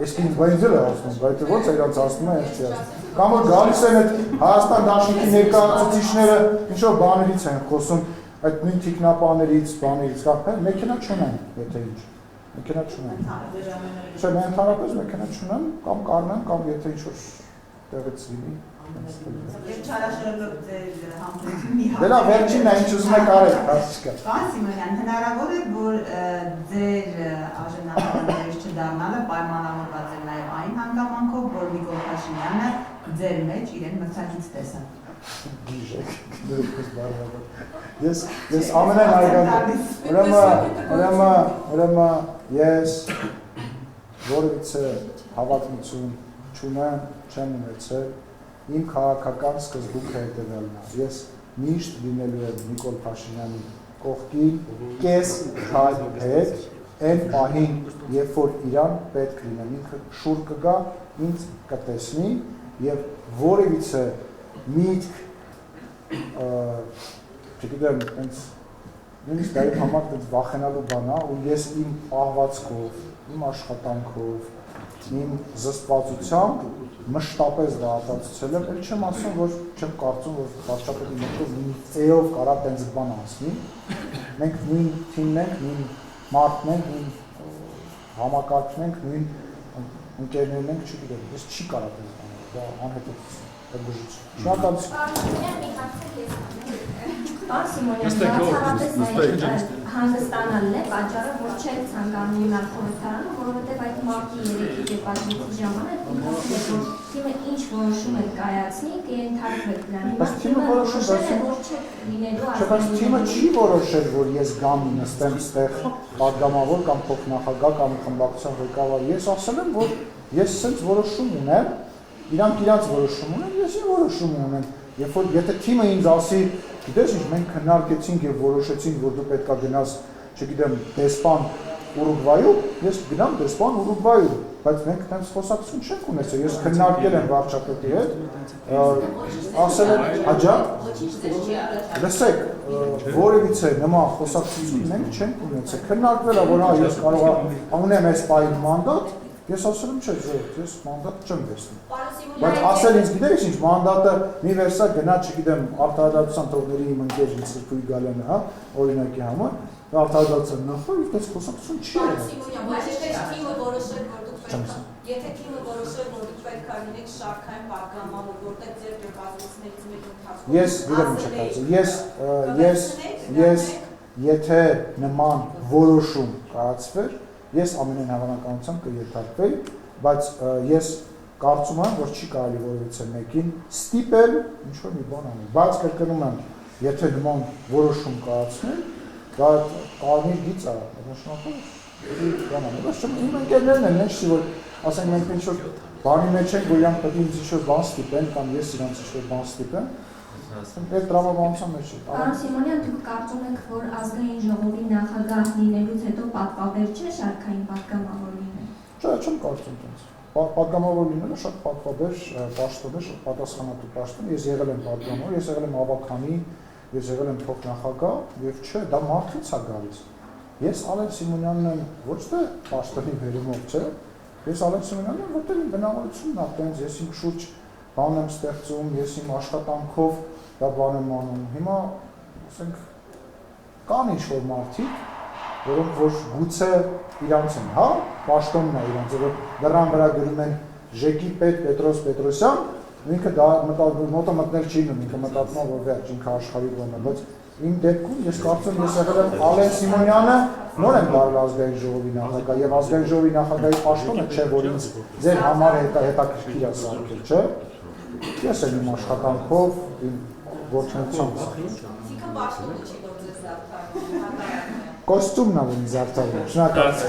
Ես ինձ բայց էլ ասում, բայց ո՞նց է իրանց ասում է, ես չի ասում։ Կամ որ գալիս են այդ Հայաստան Դաշնիկի ներկայացուցիչները ինչ-որ բաներից են խոսում, այդ նույն տիկնապաներից, բաներից, մեքենա չունեն, եթե ինչ, մեքենա չունեն։ Չէ, მე ընդհանրապես մեքենա չունեմ, կամ կառնեմ, կամ եթե ինչ-որ տեղից լինի։ Եվ չարաշրջող ձեր համբերություն մի Դե լավ, վերջինն է, ինչ ուզում եք արեք, հարց չկա։ Պարոն Սիմոնյան, հնարավոր է, որ ձեր արժանապատվներից չդառնալը պայմանավորված է նաև այն հանգամանքով, որ Նիկոլ Փաշինյանը ձեր մեջ իրեն մրցակից տեսա։ Գիժեք, դրուքս բարվաբար։ Ես ամենայն ուրեմն ես որևիցե հավակնություն չունեմ, չեմ ունեցել, իմ քաղաքական սկզբունքը հետևյալն է։ Ես միշտ լինելու եմ Նիկոլ Փաշինյանի կողքին կես քայլ հետ այն պահին, երբ որ իրան պետք լինի, ինքը շուր կգա, ինձ կտեսնի եւ որևիցե միտք չգիտեմ, այնց նույնիսկ դայի համար դից վախենալու բան է, ու ես իմ պահվածքով, իմ աշխատանքով, իմ զսպվածությամբ մշտապես դա ապացուցել եմ, էլ չեմ ասում, որ չեմ կարծում, որ վարչապետի մտքով մի էով կարա տենց բան ասնի, մենք նույն թիմն ենք, նույն մարդն ենք, նույն համակարգն ենք, նույն ընկերներն ենք, չգիտեմ, ես չի կարա տենց բան, դա անհետացություն, բժշկություն։ Պարոն Սիմոնյան, բացառապես հանգստանալն է պատճառը, որ չեք ցանկանում ունալ խորհրդարանը, որովհետև այդ մարտի 3-ի դեպատվի ժամանակ ինքնին որ թիմը ինչ որոշում է կայացնի, կենթարկվեք դրան։ Բայց թիմը որոշում է, որ չեք լինելու բայց թիմը չի որոշել, որ ես գամ նստեմ ստեղ պատգամավոր կամ փոխնախագահ կամ խմբակցության ղեկավար։ Ես ասել եմ, որ ես sense որոշում ունեմ, իրանք իրանց որոշում ունեն, ես իմ որոշում ունեմ։ Երբ որ եթե թիմը ինձ ասի, գիտես ինչ, մենք քննարկեցինք եւ որոշեցինք, որ դու պետքա գնաս, չգիտեմ, դեսպան Ուրուգվայում, ես գնամ դեսպան Ուրուգվայում, բայց մենք այդպես խոսակցություն չենք ունեցել։ Ես քննարկել եմ վարչապետի հետ, ասել եմ, աջա, լսեք, որևիցե նման խոսակցություն մենք չենք ունեցել։ Քննարկվել է, որ հա ես կարող եմ ունեմ այս պահին մանդատ, ես ասել եմ, չէ, ես մանդատ չեմ վերցնում։ Բայց ասել ինձ գիտեք ինչ, մանդատը մի վերսա գնա, չգիտեմ, արտահայտության թողների իմ ընկեր ինձ Սրբուի Գալյանը, հա, օրինակի համար, արտահայտության նախո, այդպես խոսակցություն չի Եթե թիմը որոշել, որ դուք պետք է լինեք շարքային պատգամավոր, որտեղ ձեր դեպատվիցներից մեկ ընթացքում Ես գիտեմ ինչ եմ կարծում, ես եթե նման որոշում կայացվեր, ես ամենայն հավանականությամբ կերթարկվեի, բայց ես կարծում եմ, որ չի կարելի որևիցե մեկին ստիպել ինչ-որ մի բան անել, բայց կրկնում եմ, եթե նման որոշում կայացնել, դա կարմիր գիծ է, նշանակում բան անել, բայց իմ ընկերներն են, ինչի որ ասենք մենք ինչ-որ բանի մեջ ենք, որ իրանք պետք է ինձ ինչ-որ բան ստիպեն, կամ ես իրանց ինչ-որ բան ստիպեմ, այդ տրամաբանության մեջ է։ Պարոն Սիմոնյան, դուք կարծում եք, որ ազգային ժողովի նախագահ լինելուց հետո պատվաբեր չէ շարքային պատգամավոր լինել։ Չէ, չեմ կարծում այդպես։ Պատգամավոր լինելը շատ պատվաբեր պաշտոն է, շատ պատասխանատու պաշտոն։ Ես եղել եմ պատգամավոր, ես եղել եմ ավագանի, ես եղել եմ փոխնախագահ, եւ չէ, դա մարդից է գալիս։ Ես Ալեն Սիմոնյանն եմ ոչ թե պաշտոնի վերումով, չէ։ Ես Ալեն Սիմոնյանն եմ, որտեղ իմ բնավորությունն է, այտենց ես իմ շուրջ բան եմ ստեղծում, ես իմ աշխատանքով դա բան եմ անում։ Հիմա, ասենք, կան ինչ-որ մարդիկ, որոնք որ գուցե իրանց են, հա, պաշտոնն է իրանց, որ դրան վրա գրում են Ժեկի պետ Պետրոս Պետրոսյան, ինքը դա մոտը մտնել չի ունում, ինքը մտածում է, որ վերջ ինքը աշխարհի բան է, բայց իմ դեպքում ես կարծում ես եղել եմ Ալեն Սիմոնյանը, նոր եմ դարձել ազգային ժողովի նախագահ, եւ ազգային ժողովի նախագահի պաշտոնը չէ, որ ինձ ձեր համար հետաքրքիր է սարքել, չէ։ Ես եմ իմ աշխատանքով, իմ գործունեությամբ։ Ինքը պաշտոնը չի, որ ձեզ զարթարում։ Կոստյումն է, որ ինձ զարթարում։ Շնորհակալություն։